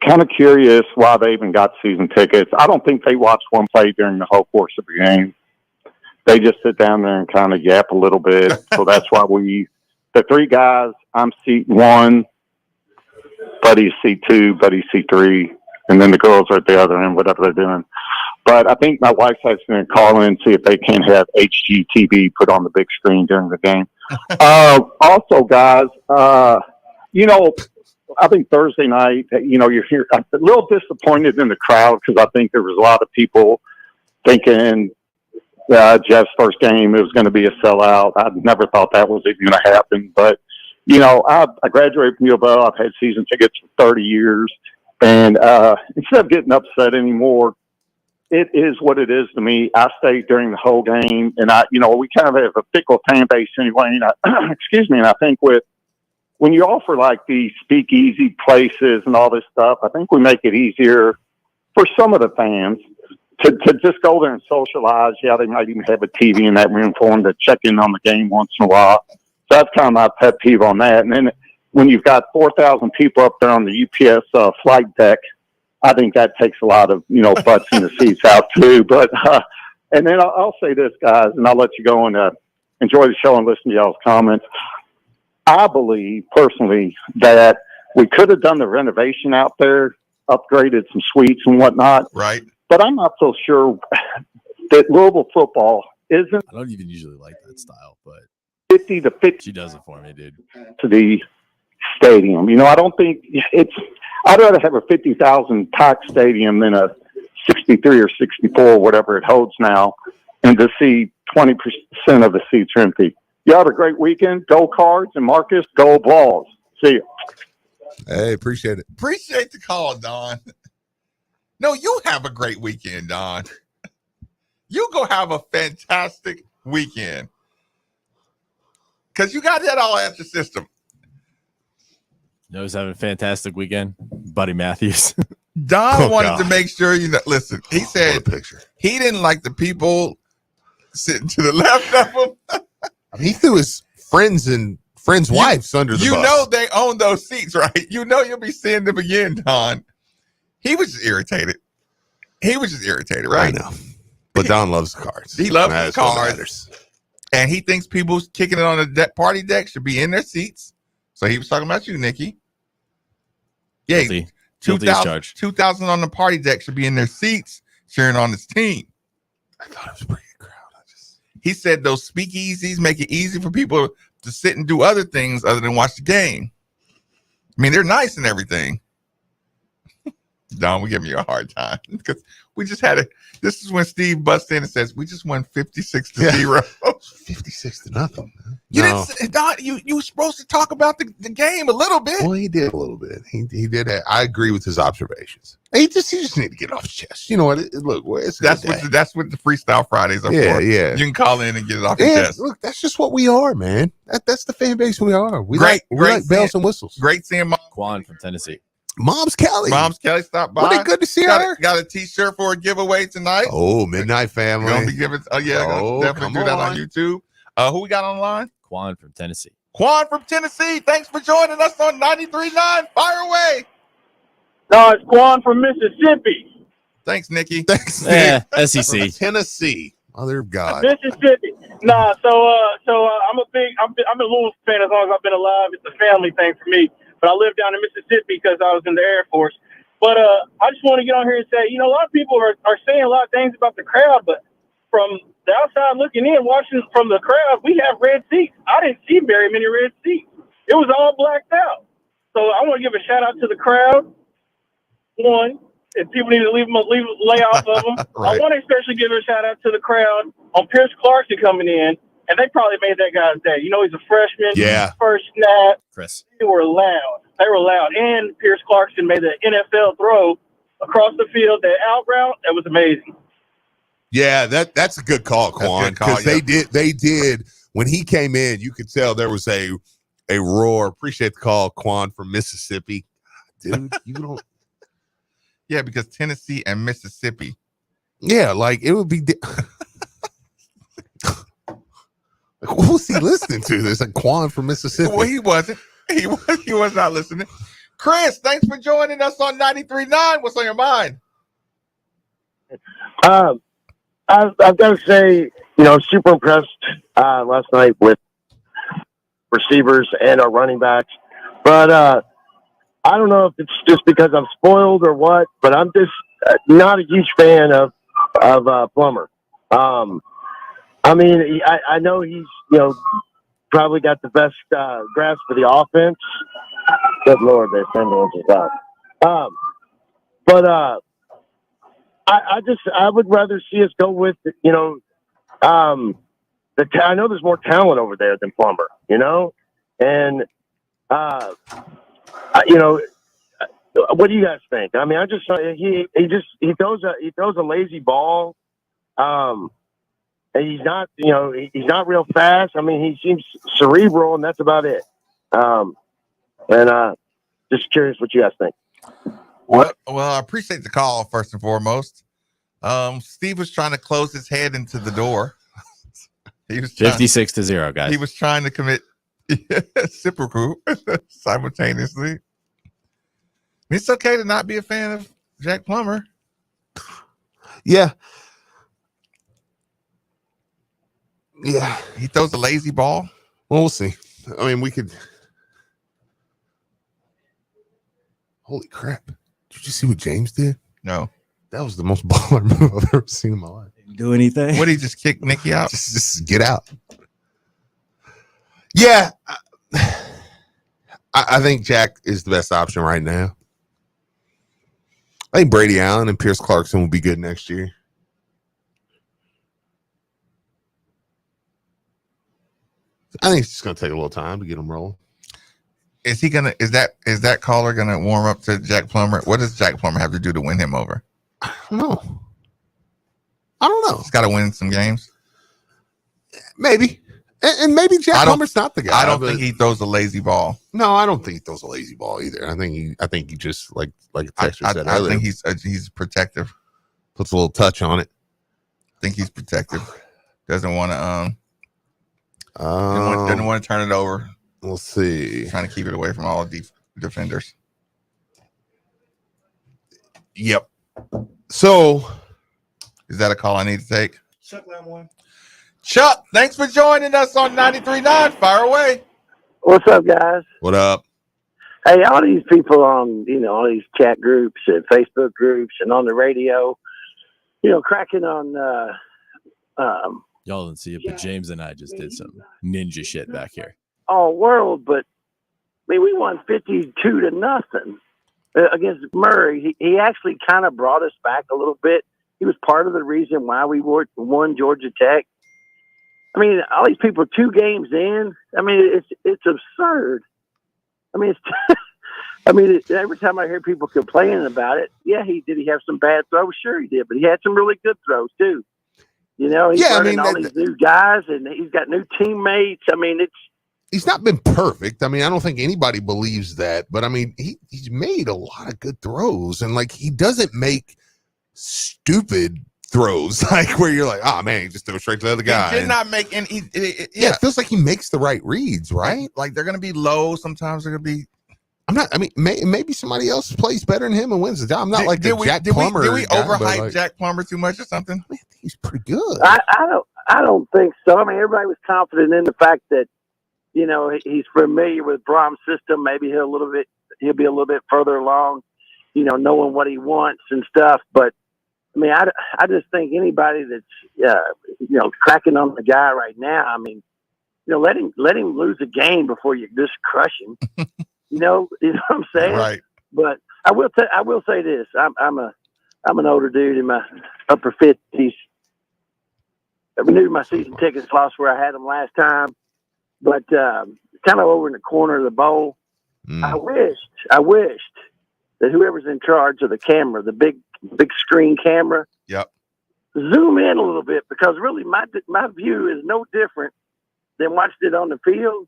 Speaker 16: Kind of curious why they even got season tickets. I don't think they watch one play during the whole course of the game. They just sit down there and kind of yap a little bit. So that's why the 3 guys, I'm seat 1, Buddy's seat 2, Buddy's seat 3, and then the girls are at the other end, whatever they're doing. But I think my wife's actually going to call in and see if they can have HGTV put on the big screen during the game. Also, guys, I think Thursday night, you're here. I'm a little disappointed in the crowd because I think there was a lot of people thinking Jeff's first game, it was going to be a sellout. I never thought that was even going to happen. But, I graduated from U of L. I've had season tickets for 30 years. And instead of getting upset anymore, it is what it is to me. I stayed during the whole game. And we kind of have a fickle fan base anyway. And I think with
Speaker 6: when you offer like these speakeasy places and all this stuff, I think we make it easier for some of the fans to just go there and socialize. Yeah, they might even have a TV in that room for them to check in on the game once in a while. So that's kind of my pet peeve on that. And then when you've got 4,000 people up there on the UPS flight deck, I think that takes a lot of, butts in the seats out too. But, and then I'll say this, guys, and I'll let you go and enjoy the show and listen to y'all's comments. I believe personally that we could have done the renovation out there, upgraded some suites and whatnot.
Speaker 4: Right.
Speaker 6: But I'm not so sure that Louisville football isn't.
Speaker 2: I don't even usually like that style, but
Speaker 6: 50 to 50.
Speaker 2: She does it for me, dude.
Speaker 6: To the stadium. I don't think I'd rather have a 50,000 packed stadium than a 63 or 64, whatever it holds now, and to see 20% of the seats are empty. You have a great weekend. Go Cards, and Marcus, go Balls. See you.
Speaker 3: Hey, appreciate it.
Speaker 4: Appreciate the call, Don. No, you have a great weekend, Don. You go have a fantastic weekend. Because you got that all at your system.
Speaker 2: He's having a fantastic weekend. Buddy Matthews.
Speaker 4: Don wanted to make sure listen, he said he didn't like the people sitting to the left of him.
Speaker 3: He threw his friends' wives under the bus.
Speaker 4: They own those seats, right? You'll be seeing them again, Don. He was just irritated. Right?
Speaker 3: I know. But Don loves the Cards.
Speaker 4: He loves the Cards. And he thinks people kicking it on the party deck should be in their seats. So he was talking about you, Nikki. Yeah, 2,000 on the party deck should be in their seats cheering on his team.
Speaker 3: I thought it was a pretty good crowd.
Speaker 4: He said those speakeasies make it easy for people to sit and do other things other than watch the game. I mean, they're nice and everything. Don, we give you a hard time because we just had this is when Steve busts in and says, we just won 56-0.
Speaker 3: 56-0.
Speaker 4: You didn't say, Don, you were supposed to talk about the game a little bit.
Speaker 3: Well, he did a little bit. He did. I agree with his observations. He just need to get off his chest. You know what? That's
Speaker 4: what the Freestyle Fridays are for.
Speaker 3: Yeah.
Speaker 4: You can call in and get it off your chest.
Speaker 3: Look, that's just what we are, man. That's the fan base we are. We like bells and whistles.
Speaker 4: Great seeing Mom.
Speaker 2: Quan from Tennessee.
Speaker 3: Mom's Kelly stopped by.
Speaker 4: Wasn't it
Speaker 3: good to see her?
Speaker 4: Got a t-shirt for a giveaway tonight.
Speaker 3: Oh, Midnight Family.
Speaker 4: Gonna be giving. Definitely do that on YouTube. Who we got on the line?
Speaker 2: Quan from Tennessee.
Speaker 4: Thanks for joining us on 93.9. Fire away.
Speaker 22: No, it's Quan from Mississippi.
Speaker 4: Thanks, Nikki.
Speaker 3: Thanks.
Speaker 2: SEC.
Speaker 3: Tennessee. Mother of God.
Speaker 22: Mississippi. Nah, so I'm a Louisville fan as long as I've been alive. It's a family thing for me. But I lived down in Mississippi because I was in the Air Force. But I just want to get on here and say, a lot of people are saying a lot of things about the crowd, but from the outside looking in, watching from the crowd, we have red seats. I didn't see very many red seats. It was all blacked out. So I want to give a shout out to the crowd. One, and people need to lay off of them.
Speaker 4: Right.
Speaker 22: I want to especially give a shout out to the crowd on Pierce Clarkson coming in. And they probably made that guy's day. He's a freshman.
Speaker 3: Yeah.
Speaker 22: First snap.
Speaker 2: Chris.
Speaker 22: They were loud. And Pierce Clarkson made the NFL throw across the field, that out route. That was amazing.
Speaker 3: Yeah, that's a good call, Quan. Because they did. When he came in, you could tell there was a roar. Appreciate the call, Quan from Mississippi. Dude, you don't.
Speaker 4: Yeah, because Tennessee and Mississippi.
Speaker 3: Yeah, like it would be. What was he listening to? This like Quan from Mississippi.
Speaker 4: Well, he wasn't. He was not listening. Chris, thanks for joining us on 93.9. What's on your mind?
Speaker 23: I've got to say, super impressed last night with receivers and our running backs. But I don't know if it's just because I'm spoiled or what, but I'm just not a huge fan of Plummer. I mean, I know he's, probably got the best grasp of the offense. Good Lord, their ambulance is out. But I would rather see us go with, I know there's more talent over there than Plummer, and, what do you guys think? I mean, I just, he throws a lazy ball. And he's not, he's not real fast. I mean, he seems cerebral, and that's about it. And just curious what you guys think.
Speaker 4: Well, I appreciate the call first and foremost. Steve was trying to close his head into the door. He was
Speaker 2: 56-0, guys.
Speaker 4: He was trying to commit seppuku simultaneously. I mean, it's okay to not be a fan of Jack Plummer.
Speaker 3: Yeah.
Speaker 4: He throws a lazy ball.
Speaker 3: Well, we'll see. I mean, we could. Holy crap. Did you see what James did?
Speaker 4: No.
Speaker 3: That was the most baller move I've ever seen in my life.
Speaker 2: Do anything?
Speaker 4: What, did he just kick Nikki out?
Speaker 3: Just get out. Yeah. I think Jack is the best option right now. I think Brady Allen and Pierce Clarkson will be good next year. I think it's just going to take a little time to get him rolling.
Speaker 4: Is that caller gonna warm up to Jack Plummer? What does Jack Plummer have to do to win him over?
Speaker 3: I don't know.
Speaker 4: He's got to win some games.
Speaker 3: Maybe. And maybe Jack Plummer's not the guy.
Speaker 4: I don't think he throws a lazy ball.
Speaker 3: No, I don't think he throws a lazy ball either. I think he just like Texter said earlier.
Speaker 4: I think he's protective.
Speaker 3: Puts a little touch on it.
Speaker 4: I think he's protective. Doesn't want to doesn't want to turn it over.
Speaker 3: We'll see.
Speaker 4: Trying to keep it away from all defenders.
Speaker 3: Yep. So,
Speaker 4: is that a call I need to take? Chuck, thanks for joining us on 93.9. Fire away.
Speaker 23: What's up, guys?
Speaker 3: What up?
Speaker 23: Hey, all these people on, all these chat groups and Facebook groups and on the radio, cracking on.
Speaker 2: Y'all didn't see it, but James and I just did some ninja shit back here.
Speaker 23: All world, but we won 52-0 against Murray. He actually kind of brought us back a little bit. He was part of the reason why we won Georgia Tech. I mean, all these people 2 games in. I mean, it's absurd. I mean, every time I hear people complaining about it, yeah, did he have some bad throws? Sure, he did, but he had some really good throws too. He's learning all these new guys, and he's got new teammates. I mean,
Speaker 3: he's not been perfect. I mean, I don't think anybody believes that, but I mean, he's made a lot of good throws, and he doesn't make stupid throws where you're like, oh man, he just threw straight to the other guy.
Speaker 4: He did not make any.
Speaker 3: It feels like he makes the right reads, right?
Speaker 4: Like they're going to be low. Sometimes they're going to be.
Speaker 3: I'm not. I mean, maybe somebody else plays better than him and wins the job. I'm not Jack Plummer.
Speaker 4: Did we overhype Jack Plummer too much or something?
Speaker 3: I think he's pretty good.
Speaker 23: I don't think so. I mean, everybody was confident in the fact that he's familiar with Brom's system. Maybe he'll be a little bit further along, knowing what he wants and stuff. But I mean, I just think anybody that's cracking on the guy right now. I mean, let him lose a game before you just crush him. You know what I'm saying?
Speaker 4: Right.
Speaker 23: But I will say this: I'm an older dude in my upper 50s. I renewed my season tickets, lost where I had them last time, but kind of over in the corner of the bowl. I wished that whoever's in charge of the camera, the big screen camera, zoom in a little bit, because really my view is no different than watching it on the field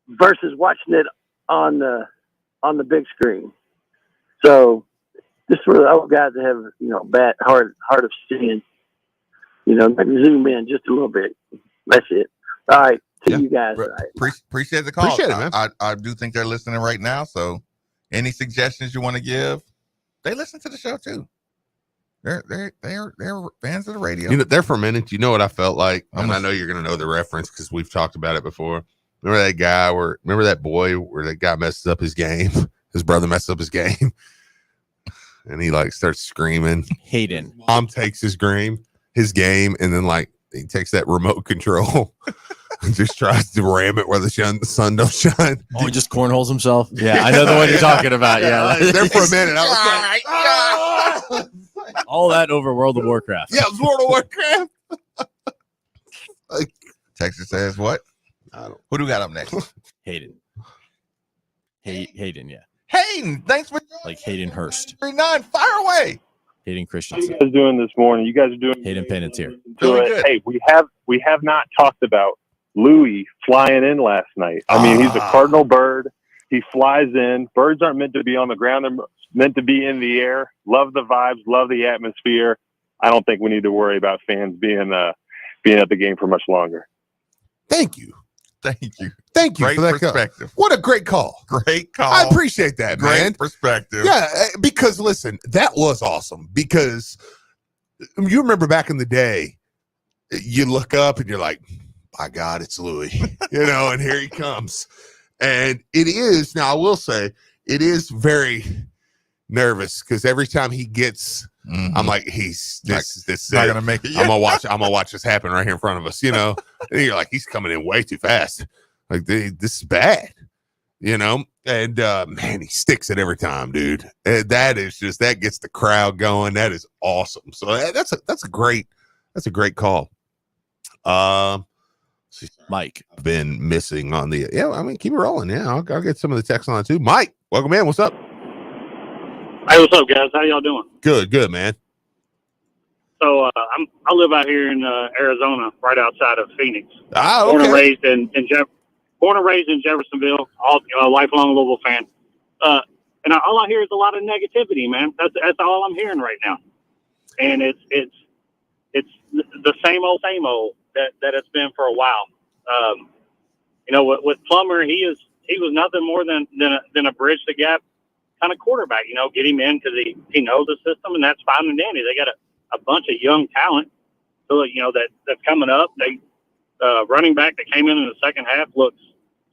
Speaker 23: versus watching it on the big screen. So just for the old guys that have bad hard of seeing, maybe zoom in just a little bit. That's it. All right. To you guys.
Speaker 4: Appreciate the call.
Speaker 3: Appreciate it, man.
Speaker 4: I do think they're listening right now. So any suggestions you want to give, they listen to the show too. They're fans of the radio.
Speaker 3: They're for a minute. You know what I felt like? And I know you're going to know the reference because we've talked about it before. Remember that boy where that guy messes up his game? His brother messes up his game. And he starts screaming.
Speaker 2: Hayden.
Speaker 3: Mom takes his game, and then he takes that remote control and just tries to ram it where the sun don't shine.
Speaker 2: Oh, he just cornholes himself. Yeah, I know the one you're talking about. Yeah,
Speaker 3: there for a minute. I was
Speaker 2: all that over World of Warcraft.
Speaker 3: Yeah, it was World of Warcraft.
Speaker 4: Texas says what? Who do we got up next?
Speaker 2: Hayden. Hayden, yeah.
Speaker 4: Hayden, thanks for
Speaker 2: like Hayden Hurst.
Speaker 4: 39, fire away.
Speaker 2: Hayden
Speaker 7: How
Speaker 2: Christensen.
Speaker 7: you guys doing this morning? You guys are doing
Speaker 2: Hayden Panettiere.
Speaker 7: good. Hey, we have not talked about Louis flying in last night. I mean, he's a Cardinal bird. He flies in. Birds aren't meant to be on the ground. They're meant to be in the air. Love the vibes. Love the atmosphere. I don't think we need to worry about fans being at the game for much longer.
Speaker 3: Thank you.
Speaker 4: Thank you.
Speaker 3: Thank you
Speaker 4: Great
Speaker 3: for that
Speaker 4: perspective.
Speaker 3: What a great call.
Speaker 4: Great call.
Speaker 3: I appreciate that,
Speaker 4: Great
Speaker 3: man.
Speaker 4: perspective.
Speaker 3: Yeah, because listen, that was awesome. Because you remember back in the day, you look up and you're like, my God, it's Louis, and here he comes. And it is, now I will say, it is very nervous because every time he gets, I'm like, this is
Speaker 4: not
Speaker 3: it.
Speaker 4: gonna make it.
Speaker 3: I'm gonna watch this happen right here in front of us, And you're like, he's coming in way too fast. Like this is bad, And man, he sticks it every time, dude. And that gets the crowd going. That is awesome. So that's a great call.
Speaker 2: Mike,
Speaker 3: I've been missing on the keep it rolling. Yeah, I'll get some of the text on it too. Mike, welcome in. What's up?
Speaker 8: Hey, what's up, guys? How y'all doing?
Speaker 3: Good, man.
Speaker 8: So I live out here in Arizona, right outside of Phoenix.
Speaker 3: Okay.
Speaker 8: Born and raised in Jeffersonville. Lifelong Louisville fan. And all I hear is a lot of negativity, man. That's all I'm hearing right now. And it's the same old that it's been for a while. With Plummer, he was nothing more than a bridge the gap kind of quarterback. Get him in because he knows the system, and that's fine and dandy. They got a bunch of young talent, so that's coming up. They running back that came in the second half looks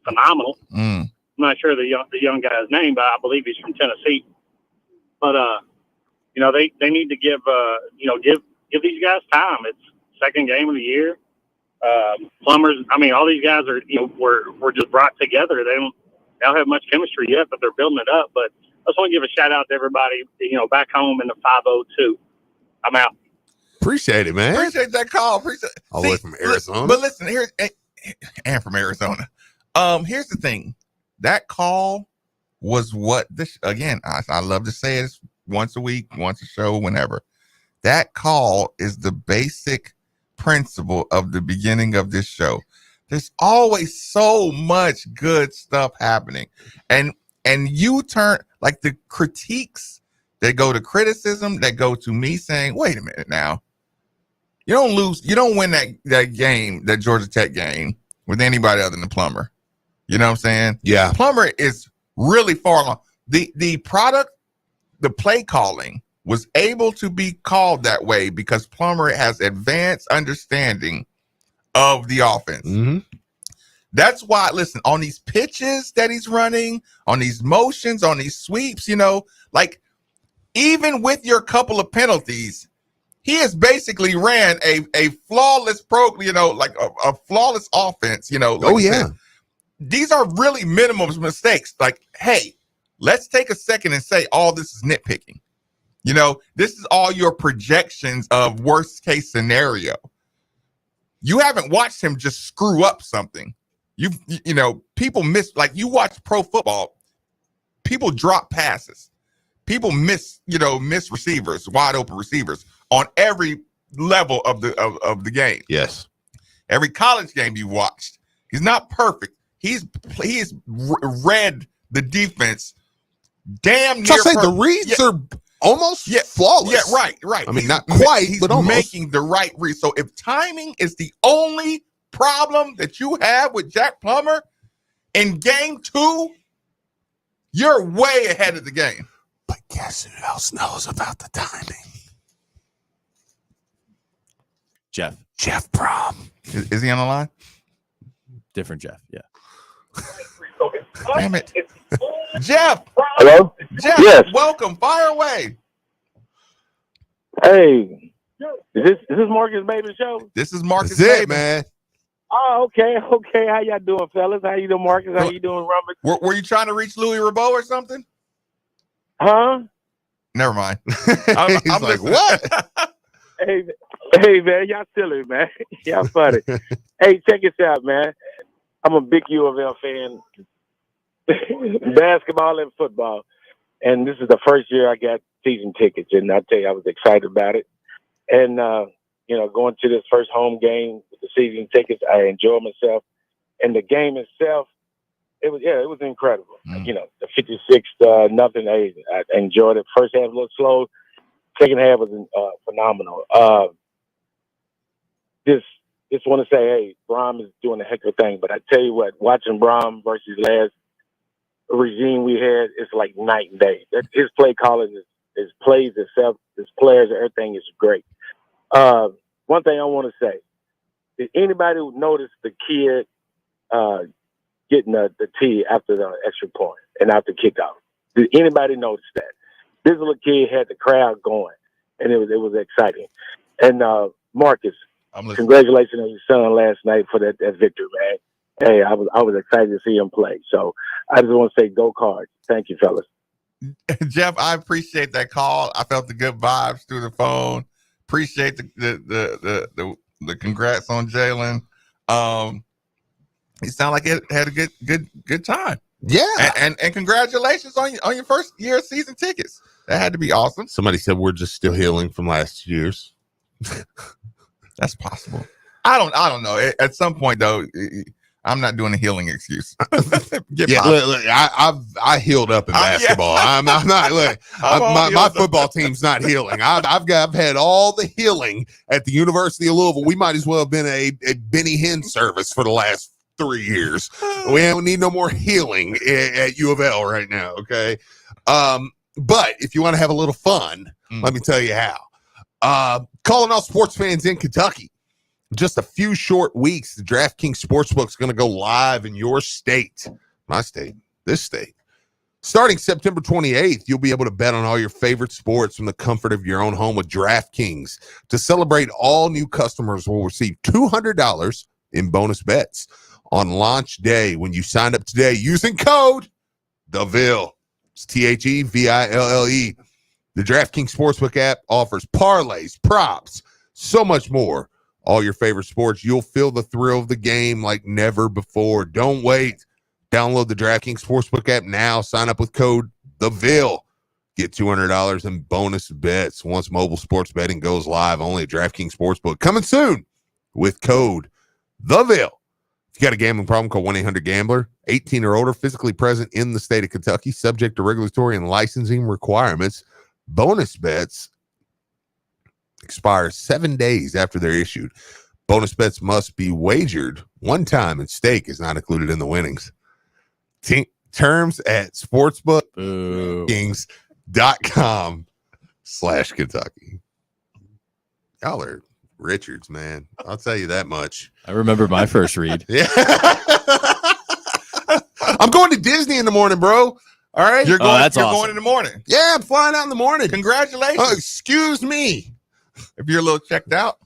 Speaker 8: phenomenal. I'm not sure the young guy's name, but I believe he's from Tennessee. But they need to give these guys time. It's second game of the year. Plumbers, all these guys are were just brought together. They don't have much chemistry yet, but they're building it up. But I just want to give a shout out to everybody back home in the 502. I'm out.
Speaker 3: Appreciate it, man.
Speaker 4: Appreciate that call.
Speaker 3: All the way from Arizona.
Speaker 4: But listen, and from Arizona. Here's the thing. That call was what this again. I love to say it once a week, once a show, whenever. That call is the basic principle of the beginning of this show. There's always so much good stuff happening, and you turn like the critiques that go to criticism that go to me saying, "Wait a minute now, you don't win that game, that Georgia Tech game, with anybody other than Plummer." You know what I'm saying?
Speaker 3: Yeah,
Speaker 4: Plummer is really far along. The product, the play calling was able to be called that way because Plummer has advanced understanding of the offense.
Speaker 3: Mm-hmm.
Speaker 4: That's why, listen, on these pitches that he's running, on these motions, on these sweeps, like even with your couple of penalties, he has basically ran a flawless like a flawless offense, like said. These are really minimum mistakes. Like, hey, let's take a second and say all this is nitpicking. This is all your projections of worst case scenario. You haven't watched him just screw up something. People miss, like you watch pro football, people drop passes. People miss receivers, wide open receivers on every level of the game.
Speaker 3: Yes.
Speaker 4: Every college game you watched. He's not perfect. He's read the defense damn near.
Speaker 3: The reads are almost flawless.
Speaker 4: Yeah, right.
Speaker 3: I mean, not quite,
Speaker 4: he's
Speaker 3: but almost.
Speaker 4: Making the right read. So if timing is the only problem that you have with Jack Plummer in game 2, you're way ahead of the game.
Speaker 3: But guess who else knows about the timing?
Speaker 2: Jeff
Speaker 3: Brom.
Speaker 4: Is he on the line?
Speaker 2: Different Jeff, yeah.
Speaker 4: Damn it. Jeff.
Speaker 23: Hello?
Speaker 4: Jeff,
Speaker 23: Yes.
Speaker 4: welcome. Fire away.
Speaker 23: Hey, is this Marcus Baby show?
Speaker 4: This is Marcus
Speaker 3: That's
Speaker 4: Baby.
Speaker 3: it, man.
Speaker 23: Oh, okay. How y'all doing, fellas? How you doing, Marcus? How you doing, Robert?
Speaker 4: Were you trying to reach Louis Rabeau or something?
Speaker 23: Huh?
Speaker 4: Never mind.
Speaker 3: He's
Speaker 4: I'm
Speaker 3: like,
Speaker 4: listening.
Speaker 3: what?
Speaker 23: Hey, man, y'all silly, man. Y'all funny. Hey, check this out, man. I'm a big U of L fan, basketball and football. And this is the first year I got season tickets. And I tell you, I was excited about it. And, going to this first home game with the season tickets, I enjoy myself. And the game itself, It was incredible. You know, the 56-0. I enjoyed it. First half a little slow. Second half was phenomenal. Just want to say, hey, Brom is doing a heck of a thing. But I tell you what, watching Brom versus last regime we had, it's like night and day. His play calling, his plays itself, his players, everything is great. One thing I want to say, did anybody notice the kid getting the tee after the extra point and after kickoff? Did anybody notice that? This little kid had the crowd going, and it was exciting. And Marcus, congratulations on your son last night for that victory, man. Hey, I was excited to see him play. So I just want to say, go Cards. Thank you, fellas.
Speaker 4: Jeff, I appreciate that call. I felt the good vibes through the phone. Appreciate the congrats on Jalen. He sounded like it had a good time.
Speaker 3: Yeah,
Speaker 4: and congratulations on your first year of season tickets. That had to be awesome.
Speaker 3: Somebody said we're just still healing from last year's.
Speaker 4: That's possible. I don't know. At some point though, I'm not doing a healing excuse.
Speaker 3: Look, I healed up in basketball. Yeah. I'm not. Look, my football team's not healing. I've had all the healing at the University of Louisville. We might as well have been a Benny Hinn service for the last 3 years. We don't need no more healing at U of L right now. Okay, but if you want to have a little fun, let me tell you how. Calling all sports fans in Kentucky. Just a few short weeks, the DraftKings Sportsbook is going to go live in your state, my state, this state. Starting September 28th, you'll be able to bet on all your favorite sports from the comfort of your own home with DraftKings. To celebrate, all new customers will receive $200 in bonus bets on launch day when you sign up today using code THEVILLE. It's THEVILLE. The DraftKings Sportsbook app offers parlays, props, so much more. All your favorite sports, you'll feel the thrill of the game like never before. Don't wait. Download the DraftKings Sportsbook app now. Sign up with code THEVILLE. Get $200 in bonus bets once mobile sports betting goes live. Only at DraftKings Sportsbook. Coming soon with code THEVILLE. If you got a gambling problem, call 1-800-GAMBLER. 18 or older, physically present in the state of Kentucky, subject to regulatory and licensing requirements. Bonus bets expire 7 days after they're issued. Bonus bets must be wagered one time, and stake is not included in the winnings. Terms at sportsbookings.com/Kentucky. Y'all are Richards, man. I'll tell you that much.
Speaker 2: I remember my first read.
Speaker 3: Yeah. I'm going to Disney in the morning, bro. All right.
Speaker 4: You're going
Speaker 2: awesome.
Speaker 4: going in the morning.
Speaker 3: Yeah, I'm flying out in the morning.
Speaker 4: Congratulations.
Speaker 3: Excuse me.
Speaker 4: If you're a little checked out.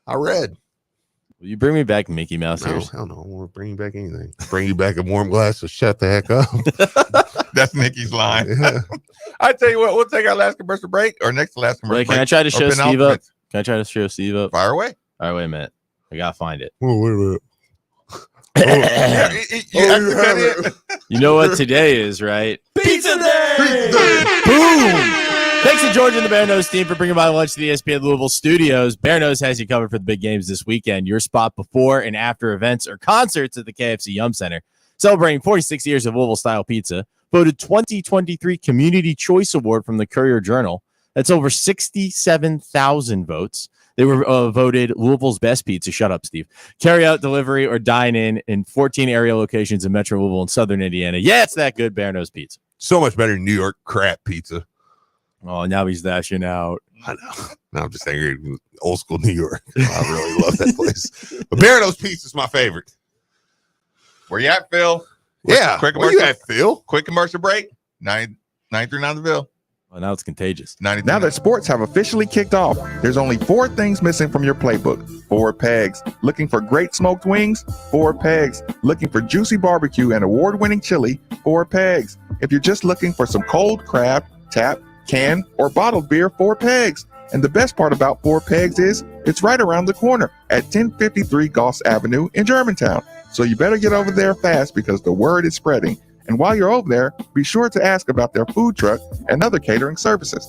Speaker 3: I read.
Speaker 2: Will you bring me back Mickey Mouse
Speaker 3: No,
Speaker 2: ears?
Speaker 3: hell no. I won't bring you back anything. Bring you back a warm glass, so shut the heck up.
Speaker 4: That's Nikki's line.
Speaker 3: Yeah.
Speaker 4: I tell you what, we'll take our last commercial break or next to last commercial
Speaker 2: Wait,
Speaker 4: break.
Speaker 2: can I try to show Steve up?
Speaker 4: penultimate.
Speaker 2: Can I try to show Steve up?
Speaker 4: Fire away.
Speaker 2: All right, wait a minute. I gotta find it.
Speaker 3: Oh, wait a minute.
Speaker 2: You know what today is, right?
Speaker 5: Pizza Day!
Speaker 2: Boom! Thanks to George and the Bear Nose team for bringing my lunch to the ESPN Louisville studios. Bear Nose has you covered for the big games this weekend. Your spot before and after events or concerts at the KFC Yum Center. Celebrating 46 years of Louisville-style pizza. Voted 2023 Community Choice Award from the Courier-Journal. That's over 67,000 votes. They were voted Louisville's best pizza. Shut up, Steve. Carry out, delivery, or dine in 14 area locations in Metro Louisville and Southern Indiana. Yeah, it's that good, Bear Nose Pizza.
Speaker 3: So much better than New York crap pizza.
Speaker 2: Oh, now he's dashing out.
Speaker 3: I know. No, I'm just angry. Old school New York. I really love that place. But Bear Nose Pizza is my favorite.
Speaker 4: Where you at, Phil?
Speaker 3: Yeah.
Speaker 4: Quick
Speaker 3: Where you at, Phil?
Speaker 4: Quick commercial break. 93.9 The Ville.
Speaker 2: Well, now it's contagious.
Speaker 11: Now that sports have officially kicked off, there's only 4 things missing from your playbook. 4 pegs. Looking for great smoked wings? 4 pegs. Looking for juicy barbecue and award-winning chili? 4 pegs. If you're just looking for some cold crab, tap, can, or bottled beer, 4 pegs. And the best part about 4 pegs is it's right around the corner at 1053 Goss Avenue in Germantown. So you better get over there fast because the word is spreading. And while you're over there, be sure to ask about their food truck and other catering services.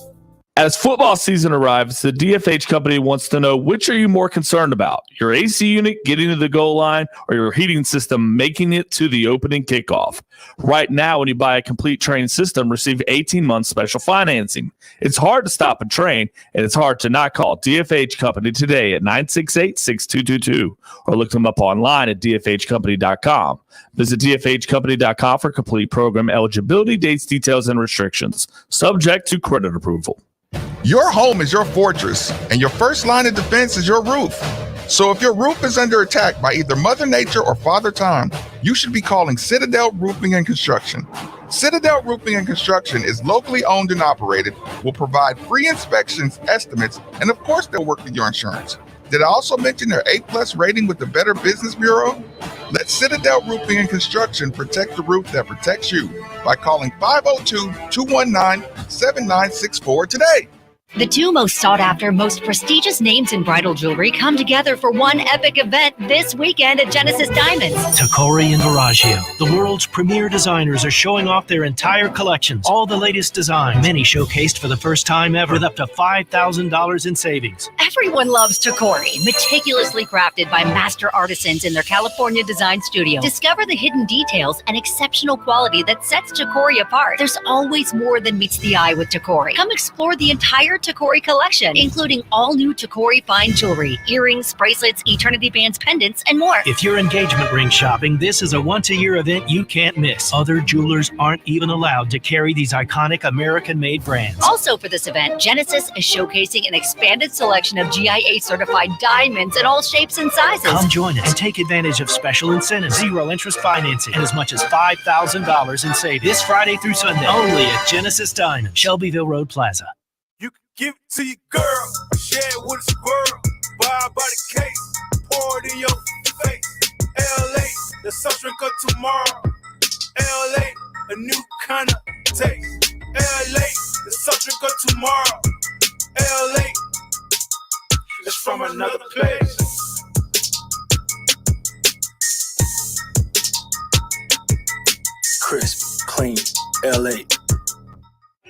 Speaker 9: As football season arrives, the DFH company wants to know, which are you more concerned about? Your AC unit getting to the goal line or your heating system making it to the opening kickoff? Right now, when you buy a complete train system, receive 18 months special financing. It's hard to stop a train, and it's hard to not call DFH Company today at 968-6222 or look them up online at dfhcompany.com. Visit dfhcompany.com for complete program eligibility, dates, details, and restrictions. Subject to credit approval.
Speaker 11: Your home is your fortress, and your first line of defense is your roof. So if your roof is under attack by either Mother Nature or Father Time, you should be calling Citadel Roofing and Construction. Citadel Roofing and Construction is locally owned and operated, will provide free inspections, estimates, and of course they'll work with your insurance. Did I also mention their A+ rating with the Better Business Bureau? Let Citadel Roofing and Construction protect the roof that protects you by calling 502-219-7964 today.
Speaker 12: The two most sought after, most prestigious names in bridal jewelry come together for one epic event this weekend at Genesis Diamonds.
Speaker 13: Tacori and Veragio, the world's premier designers, are showing off their entire collections. All the latest designs, many showcased for the first time ever, with up to $5,000 in savings.
Speaker 12: Everyone loves Tacori, meticulously crafted by master artisans in their California design studio. Discover the hidden details and exceptional quality that sets Tacori apart. There's always more than meets the eye with Tacori. Come explore the entire Tacori collection, including all new Tacori fine jewelry, earrings, bracelets, eternity bands, pendants, and more.
Speaker 13: If you're engagement ring shopping, this is a once-a-year event you can't miss. Other jewelers aren't even allowed to carry these iconic American-made brands.
Speaker 12: Also for this event, Genesis is showcasing an expanded selection of GIA-certified diamonds in all shapes and sizes.
Speaker 13: Come join us and take advantage of special incentives, zero interest financing, and as much as $5,000 in savings this Friday through Sunday, only at Genesis Diamond, Shelbyville Road Plaza.
Speaker 5: Give it to your girl, share it with a squirrel. Buy by the case, pour it in your face. LA, the soft drink of tomorrow. LA, a new kind of taste. LA, the soft drink of tomorrow. LA, it's from another place.
Speaker 24: Crisp, clean, LA.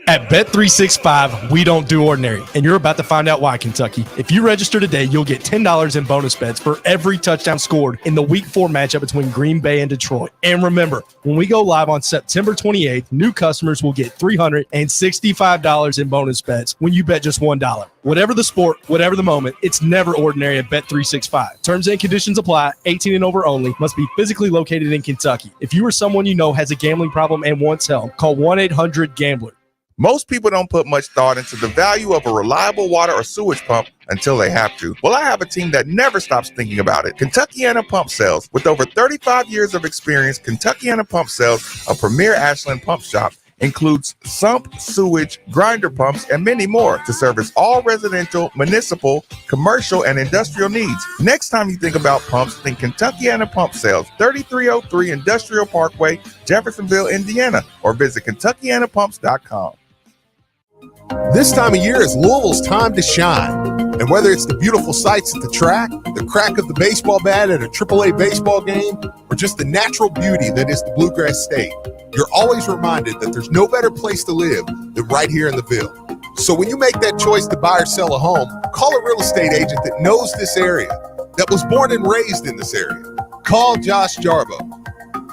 Speaker 24: At Bet365, we don't do ordinary, and you're about to find out why, Kentucky. If you register today, you'll get $10 in bonus bets for every touchdown scored in the Week 4 matchup between Green Bay and Detroit. And remember, when we go live on September 28th, new customers will get $365 in bonus bets when you bet just $1. Whatever the sport, whatever the moment, it's never ordinary at Bet365. Terms and conditions apply. 18 and over only. Must be physically located in Kentucky. If you or someone you know has a gambling problem and wants help, call 1-800-GAMBLER.
Speaker 11: Most people don't put much thought into the value of a reliable water or sewage pump until they have to. Well, I have a team that never stops thinking about it. Kentuckiana Pump Sales. With over 35 years of experience, Kentuckiana Pump Sales, a premier Ashland pump shop, includes sump, sewage, grinder pumps, and many more to service all residential, municipal, commercial, and industrial needs. Next time you think about pumps, think Kentuckiana Pump Sales, 3303 Industrial Parkway, Jeffersonville, Indiana, or visit KentuckianaPumps.com.
Speaker 19: This time of year is Louisville's time to shine. And whether it's the beautiful sights at the track, the crack of the baseball bat at a AAA baseball game, or just the natural beauty that is the Bluegrass State, you're always reminded that there's no better place to live than right here in the Ville. So when you make that choice to buy or sell a home, call a real estate agent that knows this area, that was born and raised in this area. Call Josh Jarbo.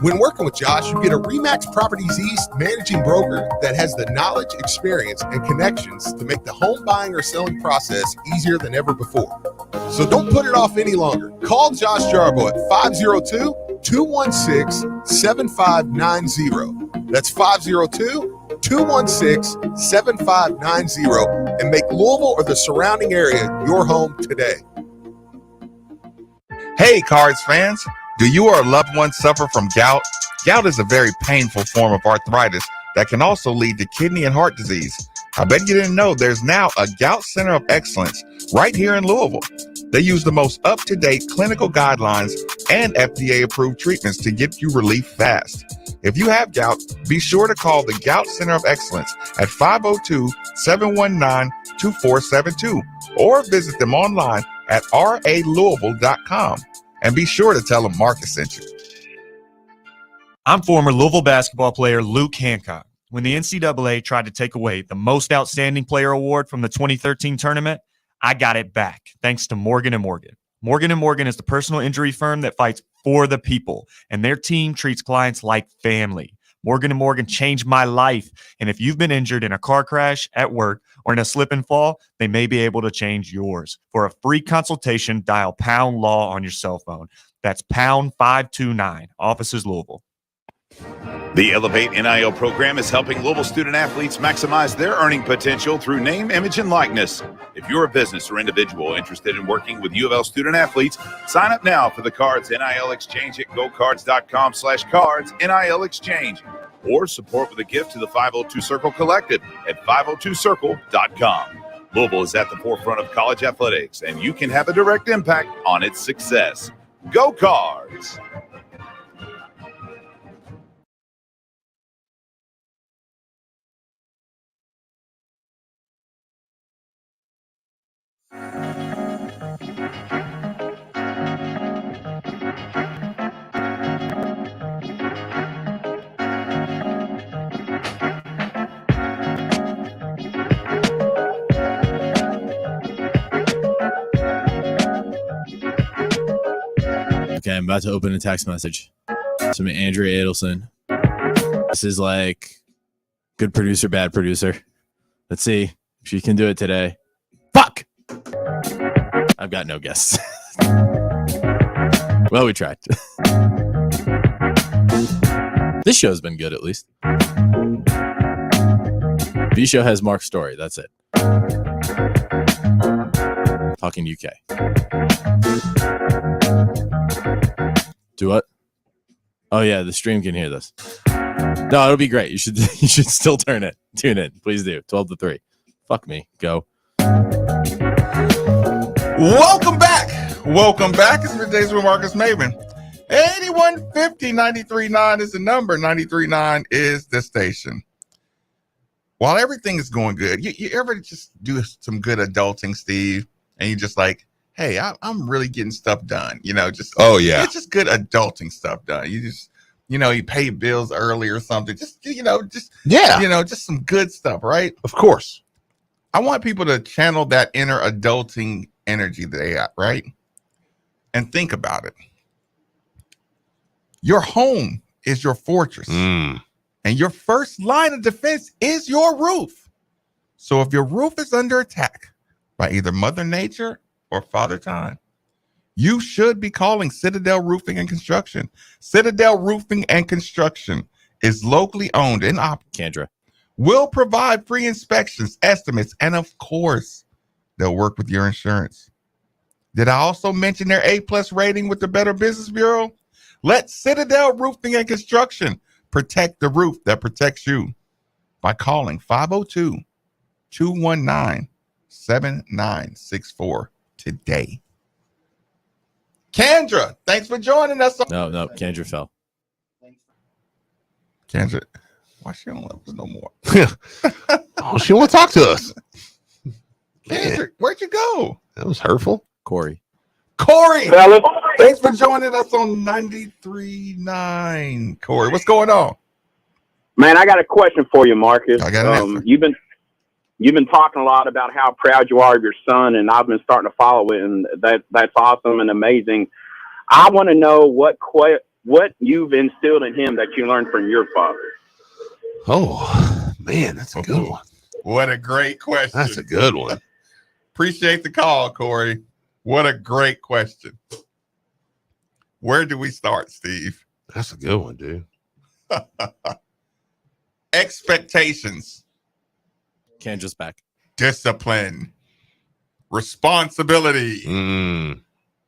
Speaker 19: When working with Josh, you get a RE/MAX Properties East managing broker that has the knowledge, experience, and connections to make the home buying or selling process easier than ever before. So don't put it off any longer. Call Josh Jarbo at 502-216-7590. That's 502-216-7590 and make Louisville or the surrounding area your home today.
Speaker 11: Hey, Cards fans. Do you or a loved one suffer from gout? Gout is a very painful form of arthritis that can also lead to kidney and heart disease. I bet you didn't know there's now a Gout Center of Excellence right here in Louisville. They use the most up-to-date clinical guidelines and FDA-approved treatments to get you relief fast. If you have gout, be sure to call the Gout Center of Excellence at 502-719-2472 or visit them online at ralouisville.com. And be sure to tell them Marcus sent you.
Speaker 18: I'm former Louisville basketball player Luke Hancock. When the NCAA tried to take away the most outstanding player award from the 2013 tournament, I got it back thanks to Morgan & Morgan. Morgan & Morgan is the personal injury firm that fights for the people, and their team treats clients like family. Morgan & Morgan changed my life, and if you've been injured in a car crash, at work, or in a slip and fall, they may be able to change yours. For a free consultation, dial Pound Law on your cell phone. That's Pound 529, offices Louisville.
Speaker 1: The Elevate NIL program is helping Louisville student athletes maximize their earning potential through name, image, and likeness. If you're a business or individual interested in working with U of L student athletes, sign up now for the Cards NIL Exchange at gocards.com/cards NIL Exchange, or support with a gift to the 502 Circle Collective at 502circle.com. Louisville is at the forefront of college athletics, and you can have a direct impact on its success. Go Cards!
Speaker 2: Okay, I'm about to open a text message. Some Andrea Adelson. This is like good producer, bad producer. Let's see if she can do it today. Fuck! I've got no guests. Well, we tried. This show's been good, at least. B show has Mark's story. That's it. Talking UK. Do what? Oh yeah, the stream can hear this. No, it'll be great. You should still tune in. Please do. 12 to 3. Fuck me. Go.
Speaker 4: Welcome back. Welcome back. It's Middays with Marcus Maven. 8150-939 is the number. 939 is the station. While everything is going good, you ever just do some good adulting, Steve, and you just like, hey, I'm really getting stuff done. It's just good adulting stuff done. You just, you pay bills early or something. Just some good stuff, right?
Speaker 19: Of course.
Speaker 4: I want people to channel that inner adulting energy that they got, right? And think about it. Your home is your fortress. And your first line of defense is your roof. So if your roof is under attack by either Mother Nature or Father Time, you should be calling Citadel Roofing and Construction. Citadel Roofing and Construction is locally owned and
Speaker 2: Kendra
Speaker 4: will provide free inspections, estimates, and of course, they'll work with your insurance. Did I also mention their A+ rating with the Better Business Bureau? Let Citadel Roofing and Construction protect the roof that protects you by calling 502-219-7964 today. Kendra, thanks for joining us.
Speaker 2: No, Kendra fell.
Speaker 4: Kendra, why she don't love us no more?
Speaker 19: Oh, she want to talk to us.
Speaker 4: Kendra, where'd you go?
Speaker 19: That was hurtful.
Speaker 2: Corey,
Speaker 4: thanks for joining us on 93.9. Corey, what's going on?
Speaker 14: Man, I got a question for you, Marcus.
Speaker 4: I got an answer.
Speaker 14: You've been talking a lot about how proud you are of your son, and I've been starting to follow it, and that's awesome and amazing. I want to know what you've instilled in him that you learned from your father.
Speaker 19: Oh, man, that's a good one.
Speaker 4: What a great question.
Speaker 19: That's a good one.
Speaker 4: Appreciate the call, Corey. What a great question. Where do we start, Steve?
Speaker 19: That's a good one, dude.
Speaker 4: Expectations.
Speaker 2: Kendra's back.
Speaker 4: Discipline. Responsibility.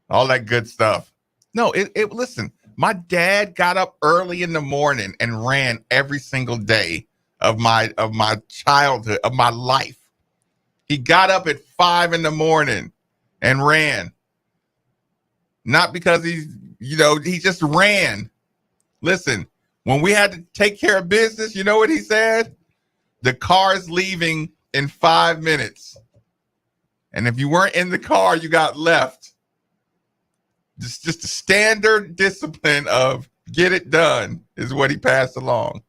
Speaker 4: All that good stuff. No, listen, my dad got up early in the morning and ran every single day of my childhood, of my life. He got up at 5 a.m. and ran. Not because he just ran. Listen, when we had to take care of business, you know what he said? The car's leaving in 5 minutes. And if you weren't in the car, you got left. Just a standard discipline of get it done is what he passed along.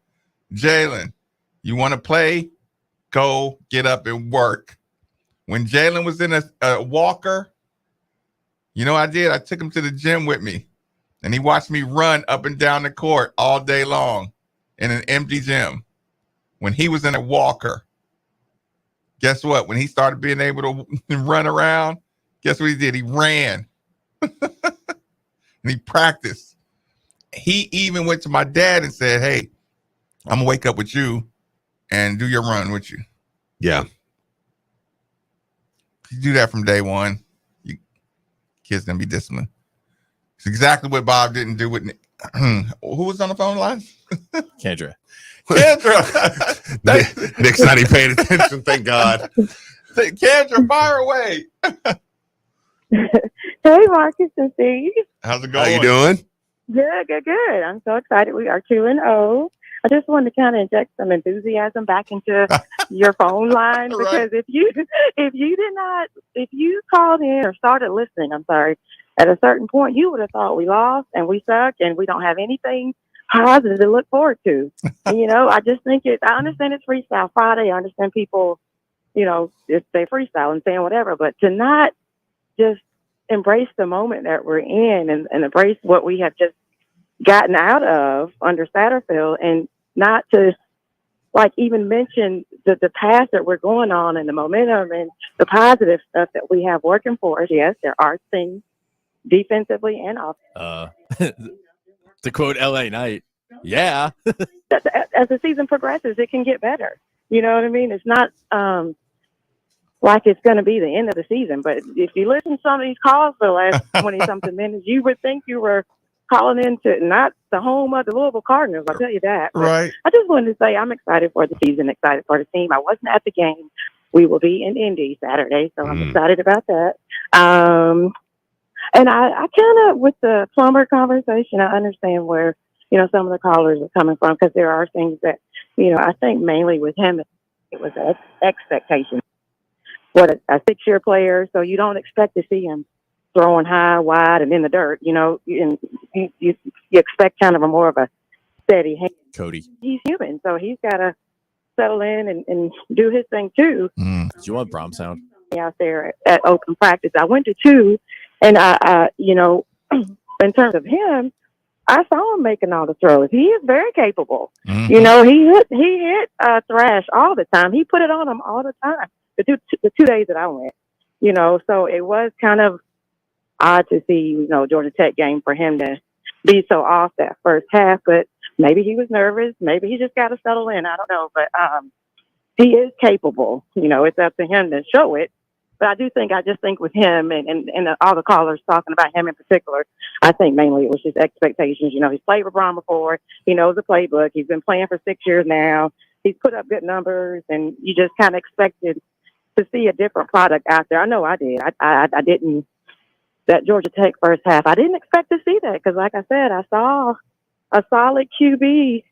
Speaker 4: Jalen, You want to play? Go get up and work. When Jalen was in a walker, you know what I did? I took him to the gym with me, and he watched me run up and down the court all day long in an empty gym. When he was in a walker, guess what? When he started being able to run around, guess what he did? He ran. And he practiced. He even went to my dad and said, hey, I'm going to wake up with you and do your run with you.
Speaker 3: Yeah.
Speaker 4: You do that from day one, you kids going to be disciplined. It's exactly what Bob didn't do with Nick. Who was on the phone line?
Speaker 2: Kendra.
Speaker 3: Nick's not even paying attention, thank God.
Speaker 4: Kendra, fire away.
Speaker 15: Hey, Marcus and Steve.
Speaker 4: How's it going?
Speaker 3: How you doing?
Speaker 15: Good. I'm so excited. We are 2-0. I just wanted to kind of inject some enthusiasm back into your phone line because if you called in or started listening, at a certain point you would have thought we lost and we suck and we don't have anything positive to look forward to. And, I just think I understand it's Freestyle Friday. I understand people, if they freestyle and saying whatever, but to not just embrace the moment that we're in and embrace what we have just gotten out of under Satterfield and not to even mention the path that we're going on and the momentum and the positive stuff that we have working for us. Yes, there are things defensively and offensively.
Speaker 2: To quote LA Knight, yeah.
Speaker 15: As the season progresses, it can get better. You know what I mean? It's not like it's going to be the end of the season. But if you listen to some of these calls for the last 20-something minutes, you would think you were calling into not the home of the Louisville Cardinals. I'll tell you that. But
Speaker 4: right.
Speaker 15: I just wanted to say I'm excited for the season, excited for the team. I wasn't at the game. We will be in Indy Saturday, so I'm excited about that. And I kind of, with the Plumber conversation, I understand where, some of the callers are coming from because there are things that, I think mainly with him, it was an expectation. What a 6-year player, so you don't expect to see him throwing high, wide, and in the dirt. And you expect kind of more of a steady hand.
Speaker 2: Cody.
Speaker 15: He's human, so he's got to settle in and do his thing too.
Speaker 2: Do you want Brom sound?
Speaker 15: Out there at open practice, I went to 2, and I in terms of him, I saw him making all the throws. He is very capable. Mm-hmm. He hit Thrash all the time. He put it on him all the time. The 2 days that I went, so it was kind of odd to see, Georgia Tech game for him to be so off that first half, but maybe he was nervous. Maybe he just got to settle in. I don't know, but he is capable. It's up to him to show it. But I just think with him and all the callers talking about him in particular, I think mainly it was just expectations. He's played with Brom before. He knows the playbook. He's been playing for 6 years now. He's put up good numbers, and you just kind of expected to see a different product out there. I know I did. I didn't. That Georgia Tech first half, I didn't expect to see that because, like I said, I saw a solid QB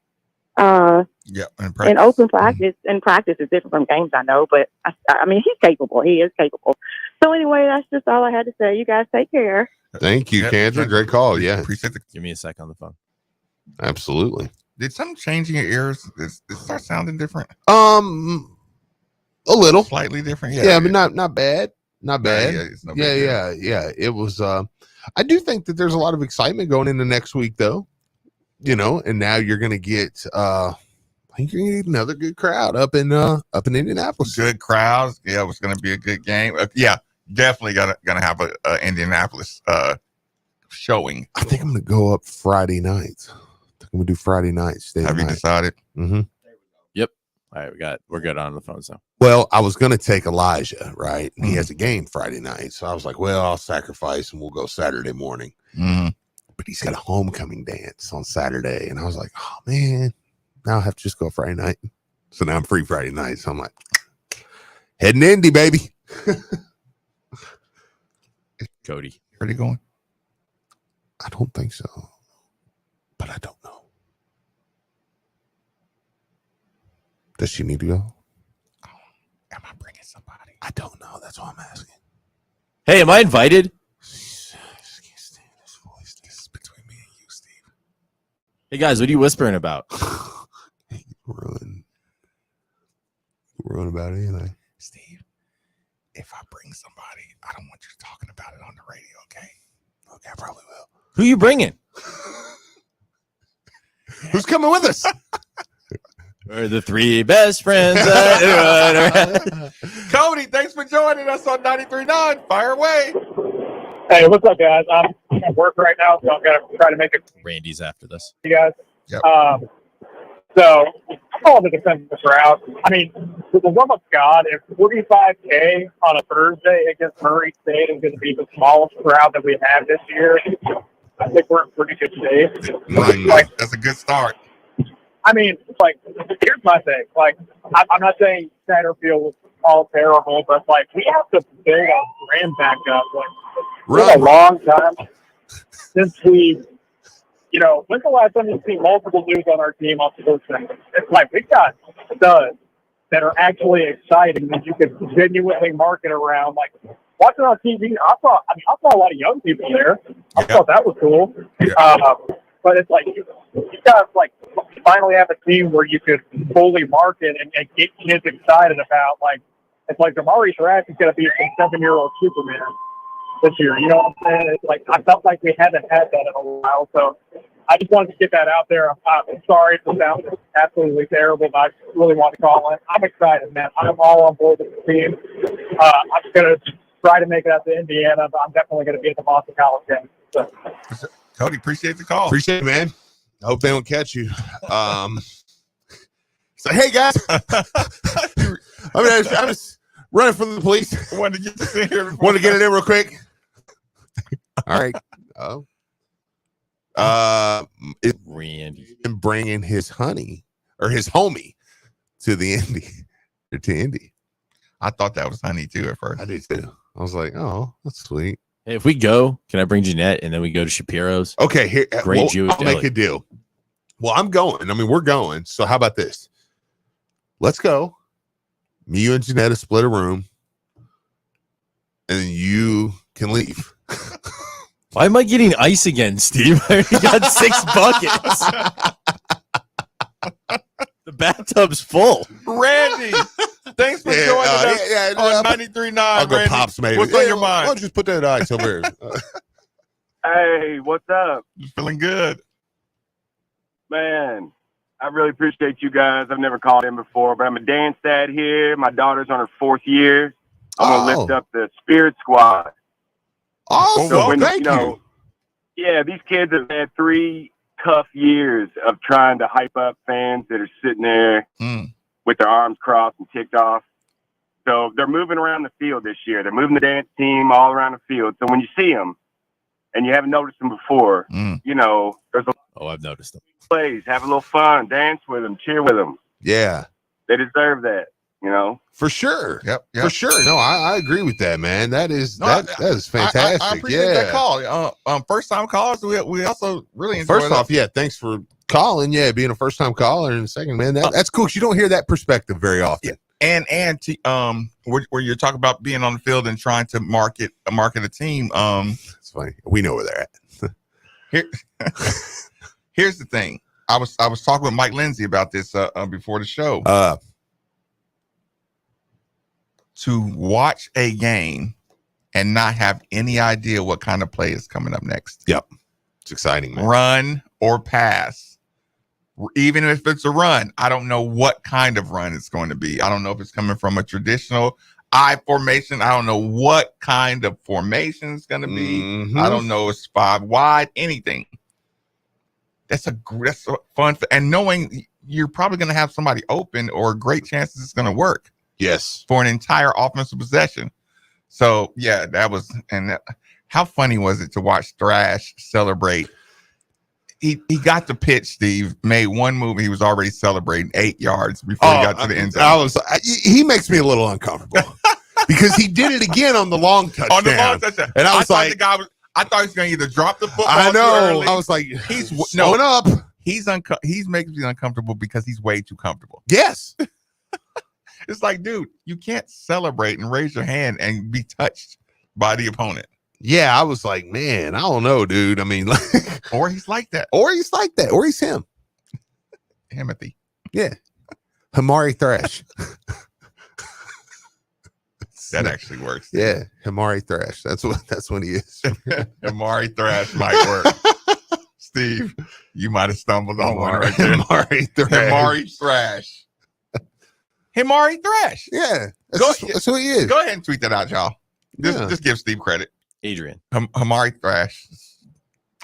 Speaker 15: in open practice. And practice is different from games, I know, but I mean, he's capable. He is capable. So anyway, that's just all I had to say. You guys take care.
Speaker 3: Thank you, Kendra. Great call. Yeah.
Speaker 2: Give me a sec on the phone.
Speaker 3: Absolutely.
Speaker 4: Did something change in your ears? Did it start sounding different?
Speaker 3: A little.
Speaker 4: Slightly different.
Speaker 3: Yeah, but not bad. Not bad.
Speaker 4: Yeah.
Speaker 3: It was I do think that there's a lot of excitement going into next week though. And now you're gonna get I think you're gonna get another good crowd up in Indianapolis.
Speaker 4: Good crowds. Yeah, it's gonna be a good game. Definitely gonna have a Indianapolis showing.
Speaker 3: I think I'm gonna go up Friday night. I'm gonna do Friday night.
Speaker 4: Have you decided?
Speaker 3: Mm-hmm.
Speaker 2: Yep. All right, we're good on the phone. So,
Speaker 3: well, I was gonna take Elijah, right? And he has a game Friday night, so I was like, well, I'll sacrifice and we'll go Saturday morning.
Speaker 4: Mm-hmm.
Speaker 3: But he's got a homecoming dance on Saturday, and I was like, oh man, now I have to just go Friday night. So now I'm free Friday night. So I'm like, heading to Indy, baby.
Speaker 2: Cody,
Speaker 4: where are you going?
Speaker 3: I don't think so, but I don't know. Does she need to go?
Speaker 4: Am I bringing somebody?
Speaker 3: I don't know. That's why I'm asking.
Speaker 2: Hey, am I invited? Hey guys, what are you whispering about?
Speaker 3: Ruin. ruin about anything.
Speaker 4: Steve, if I bring somebody, I don't want you talking about it on the radio, okay?
Speaker 3: Okay, I probably will.
Speaker 2: Who you bringing?
Speaker 3: Who's coming with us?
Speaker 2: We're the three best friends.
Speaker 4: Cody, thanks for joining us on 93.9. Fire away.
Speaker 22: Hey, what's up, guys? I'm at work right now, so I'm going to try to make it
Speaker 2: Randy's after this.
Speaker 22: you guys.
Speaker 4: Yep.
Speaker 22: So I'm calling the defensive route. I mean, with the love of God, if 45K on a Thursday against Murray State is going to be the smallest crowd that we have this year, I think we're in pretty good shape.
Speaker 4: Like, that's a good start.
Speaker 22: I mean, like, here's my thing. Like, I'm not saying Satterfield was all terrible, but, like, we have to build our brand back up. Like, it's been a long time since we, you know, when's the last time you've seen multiple dudes on our team on sports things? It's like, we've got studs that are actually exciting that you could genuinely market around. Like, watching on TV, I saw a lot of young people there. I thought that was cool. But it's like, you guys, like, finally have a team where you could fully market and get kids excited about, like, it's like Damari Thrash is going to be some 7-year-old Superman this year. You know what I'm saying? It's like, I felt like we haven't had that in a while. So I just wanted to get that out there. I'm sorry if it sounds absolutely terrible, but I really want to call it. I'm excited, man. I'm all on board with the team. I'm just going to try to make it out to Indiana, but I'm definitely going to be at the Boston College game. So.
Speaker 4: Cody, appreciate the call.
Speaker 3: Appreciate it, man. I hope they don't catch you. So, hey, guys. I'm just running from the police.
Speaker 4: Wanted to get this in here.
Speaker 3: Want to get it in real quick. All right.
Speaker 2: Randy
Speaker 3: and bringing his honey or his homie to the Indy.
Speaker 4: I thought that was honey too at first.
Speaker 3: I did too. I was like, oh, that's sweet.
Speaker 2: Hey, if we go, can I bring Jeanette and then we go to Shapiro's?
Speaker 3: Okay, here.
Speaker 2: Great Jewish
Speaker 3: I'll make
Speaker 2: deli.
Speaker 3: a deal. Well, I'm going. I mean, we're going. So how about this? Let's go. Me, you, and Jeanette split a room, and then you can leave.
Speaker 2: Why am I getting ice again, Steve? I already got 6 buckets. The bathtub's full.
Speaker 4: Randy, thanks for joining us on 93.9.
Speaker 3: I'll go
Speaker 4: Randy.
Speaker 3: Pops, maybe.
Speaker 4: What's on your mind?
Speaker 3: Why don't you just put that ice over here?
Speaker 10: Hey, what's up?
Speaker 4: You feeling good?
Speaker 10: Man, I really appreciate you guys. I've never called in before, but I'm a dance dad here. My daughter's on her 4th year. I'm going to lift up the Spirit Squad.
Speaker 3: Oh,
Speaker 10: So when,
Speaker 3: thank you.
Speaker 10: Yeah, these kids have had 3 tough years of trying to hype up fans that are sitting there with their arms crossed and ticked off. So they're moving around the field this year. They're moving the dance team all around the field. So when you see them and you haven't noticed them before, you know, there's a
Speaker 2: I've noticed them.
Speaker 10: Plays, have a little fun, dance with them, cheer with them.
Speaker 3: Yeah.
Speaker 10: They deserve that, you know?
Speaker 3: For sure.
Speaker 4: Yep.
Speaker 3: For sure. No, I agree with that, man. That is that is fantastic.
Speaker 4: I appreciate that call. First time callers, we also really enjoy
Speaker 3: First off, thanks for calling. Yeah, being a first time caller, and second, man, that's cool. 'Cause you don't hear that perspective very often.
Speaker 4: And where you're talking about being on the field and trying to market a team.
Speaker 3: It's funny. We know where they're at.
Speaker 4: Here, here's the thing. I was talking with Mike Lindsay about this before the show. To watch a game and not have any idea what kind of play is coming up next.
Speaker 3: Yep. It's exciting, man.
Speaker 4: Run or pass. Even if it's a run, I don't know what kind of run it's going to be. I don't know if it's coming from a traditional I formation. I don't know what kind of formation it's going to be. I don't know if it's 5 wide, anything. That's fun. And knowing you're probably going to have somebody open or great chances it's going to work.
Speaker 3: Yes.
Speaker 4: For an entire offensive possession. So, yeah, how funny was it to watch Thrash celebrate? He got the pitch, Steve, made one move. He was already celebrating 8 yards before he got to the end zone.
Speaker 3: He makes me a little uncomfortable because he did it again on the long touchdown.
Speaker 4: On the long touchdown.
Speaker 3: And I was like,
Speaker 4: I thought he was going to either drop the football.
Speaker 3: I know.
Speaker 4: Early.
Speaker 3: I was like,
Speaker 4: he's
Speaker 3: showing up.
Speaker 4: He's making me uncomfortable because he's way too comfortable.
Speaker 3: Yes.
Speaker 4: It's like, dude, you can't celebrate and raise your hand and be touched by the opponent.
Speaker 3: Yeah, I was like, man, I don't know, dude. I mean,
Speaker 4: or he's like that.
Speaker 3: Or he's like that. Or he's him.
Speaker 4: Timothy.
Speaker 3: Yeah. Hamari Thrash.
Speaker 4: That actually works.
Speaker 3: Yeah, Amari Thrash. That's what he is.
Speaker 4: Amari Thrash might work. Steve, you might have stumbled on one right there.
Speaker 3: Amari Thrash.
Speaker 4: Amari Thrash. Amari Thrash.
Speaker 3: Yeah, that's who he is.
Speaker 4: Go ahead and tweet that out, y'all. Just give Steve credit.
Speaker 2: Adrian.
Speaker 4: Amari Thrash.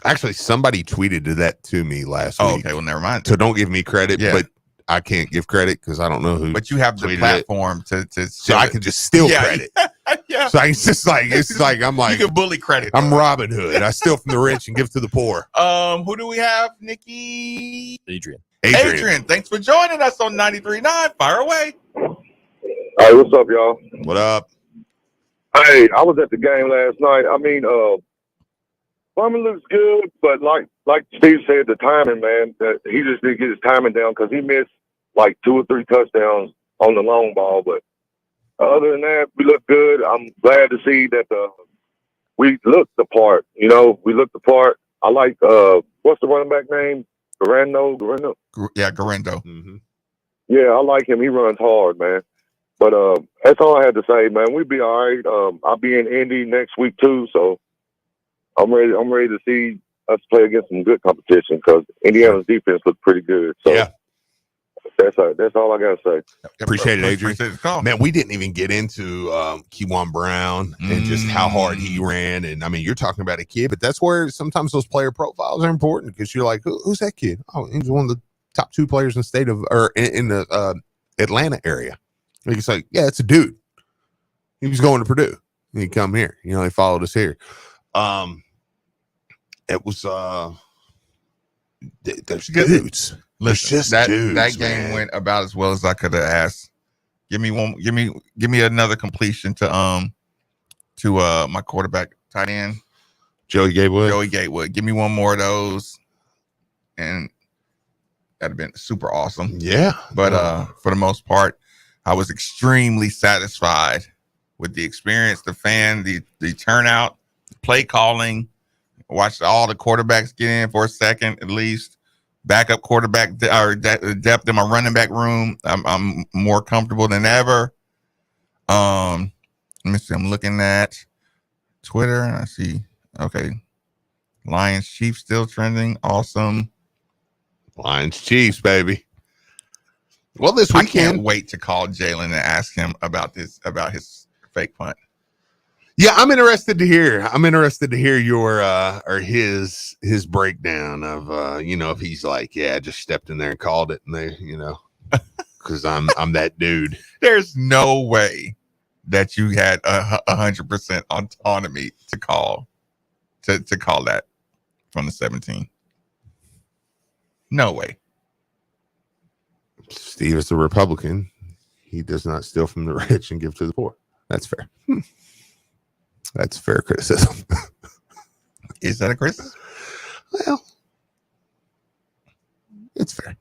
Speaker 3: Actually, somebody tweeted that to me last week.
Speaker 4: Okay, well, never mind.
Speaker 3: So don't give me credit, but I can't give credit because I don't know who.
Speaker 4: But you have the platform to
Speaker 3: so I can just steal credit.
Speaker 4: Yeah.
Speaker 3: So it's like I'm like
Speaker 4: you can bully credit.
Speaker 3: I'm Robin Hood. I steal from the rich and give to the poor.
Speaker 4: Who do we have? Nikki.
Speaker 2: Adrian.
Speaker 4: Thanks for joining us on 93.9. Fire away.
Speaker 16: Hey, what's up, y'all?
Speaker 3: What up?
Speaker 16: Hey, I was at the game last night. I mean, Furman looks good, but like Steve said, the timing, man, that he just didn't get his timing down because he missed like 2 or 3 touchdowns on the long ball. But other than that, we look good. I'm glad to see that we looked the part. You know, we looked the part. I like what's the running back name? Garendo.
Speaker 4: Yeah, Garendo.
Speaker 3: Mm-hmm.
Speaker 16: Yeah, I like him. He runs hard, man. But that's all I had to say, man. We'll be all right. I'll be in Indy next week too, so I'm ready to see us play against some good competition because Indiana's defense looked pretty good. So
Speaker 3: yeah,
Speaker 16: that's all I gotta say.
Speaker 3: Appreciate it, Adrian. Man, we didn't even get into Kewan Brown and just how hard he ran. And I mean, you're talking about a kid, but that's where sometimes those player profiles are important because you're like, who's that kid? Oh, he's one of the top 2 players in the state of or in the Atlanta area. And it's like, yeah, it's a dude. He was going to Purdue. And he come here. You know, he followed us here. It was there's dudes.
Speaker 4: Listen, that game went about as well as I could have asked. Give me another completion to my quarterback tight end.
Speaker 3: Joey Gatewood.
Speaker 4: Give me one more of those. And that'd have been super awesome.
Speaker 3: Yeah.
Speaker 4: But for the most part, I was extremely satisfied with the experience, the fan, the turnout, play calling. Watched all the quarterbacks get in for a second at least. Backup quarterback depth in my running back room. I'm more comfortable than ever. Let me see. I'm looking at Twitter and I see. Okay, Lions Chiefs still trending. Awesome.
Speaker 3: Lions Chiefs, baby. Well, this weekend,
Speaker 4: I can't wait to call Jalen and ask him about his fake punt.
Speaker 3: Yeah, I'm interested to hear your or his breakdown of if he's like, yeah, I just stepped in there and called it, and they, because I'm that dude.
Speaker 4: There's no way that you had 100% autonomy to call that from the 17. No way.
Speaker 3: Steve is a Republican. He does not steal from the rich and give to the poor. That's fair. That's fair criticism.
Speaker 4: Is that a criticism?
Speaker 3: Well, it's fair.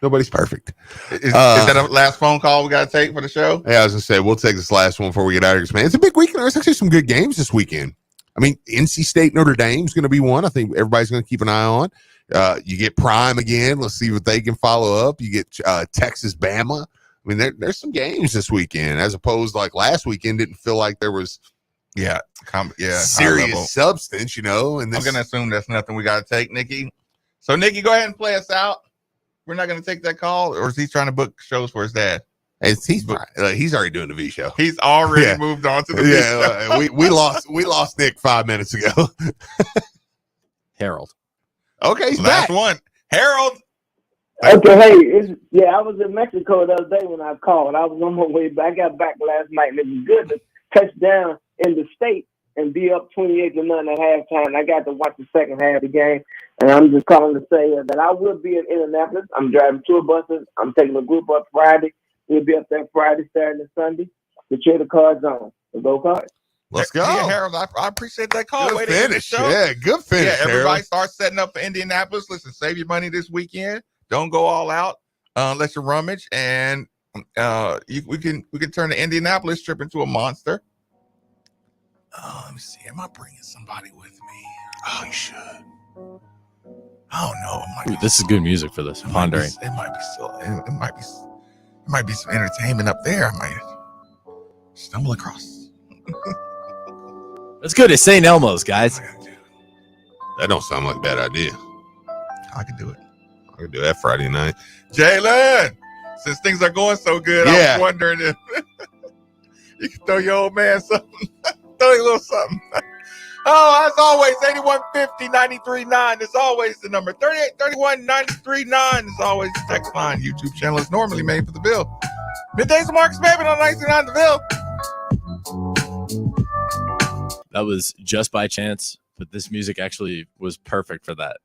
Speaker 3: Nobody's perfect.
Speaker 4: Is that a last phone call we got to take for the show?
Speaker 3: Yeah, I was going to say, we'll take this last one before we get out of here. Man, it's a big weekend. There's actually some good games this weekend. I mean, NC State, Notre Dame is going to be one. I think everybody's going to keep an eye on. You get Prime again. Let's see what they can follow up. You get Texas, Bama. I mean, there's some games this weekend, as opposed like last weekend didn't feel like there was serious substance, And
Speaker 4: I'm going to assume that's nothing we got to take, Nikki. So, Nikki, go ahead and play us out. We're not going to take that call, or is he trying to book shows for his dad?
Speaker 3: He's already doing the V show.
Speaker 4: He's already moved on to the V show.
Speaker 3: we lost Nick 5 minutes ago.
Speaker 2: Harold.
Speaker 3: Okay, he's
Speaker 4: last
Speaker 3: back.
Speaker 4: one. Harold.
Speaker 17: Okay, hey, I was in Mexico the other day when I called. I was on my way back. I got back last night, and it was good to touch down in the state and be up 28-0 at halftime. I got to watch the second half of the game, and I'm just calling to say that I will be in Indianapolis. I'm driving tour buses. I'm taking a group up Friday. We'll be up there Friday, Saturday, and Sunday to cheer the Cards on. So go Cards.
Speaker 3: Let's go.
Speaker 4: Yeah, Harold, I appreciate that call.
Speaker 3: Good finish. Yeah, good finish,
Speaker 4: Yeah, everybody
Speaker 3: Harold.
Speaker 4: start setting up for Indianapolis. Listen, save your money this weekend. Don't go all out unless you rummage. And we can turn the Indianapolis trip into a monster. Let me see. Am I bringing somebody with me? Oh, you should. I don't know.
Speaker 2: Ooh, this is good music for this. Pondering.
Speaker 4: It might might be some entertainment up there. I might stumble across.
Speaker 2: Let's go to St. Elmo's, guys.
Speaker 3: That don't sound like a bad idea.
Speaker 4: I can do it.
Speaker 3: I can do that Friday night.
Speaker 4: Jalen, since things are going so good, I
Speaker 3: Yeah.
Speaker 4: was wondering if you can throw your old man something. Throw you a little something. Oh, as always, 8150-93.9 is always the number. 3831-93.9 is always the text line. YouTube channel is normally made for the bill. Middays with Marcus Maven on 99 the bill.
Speaker 2: That was just by chance, but this music actually was perfect for that.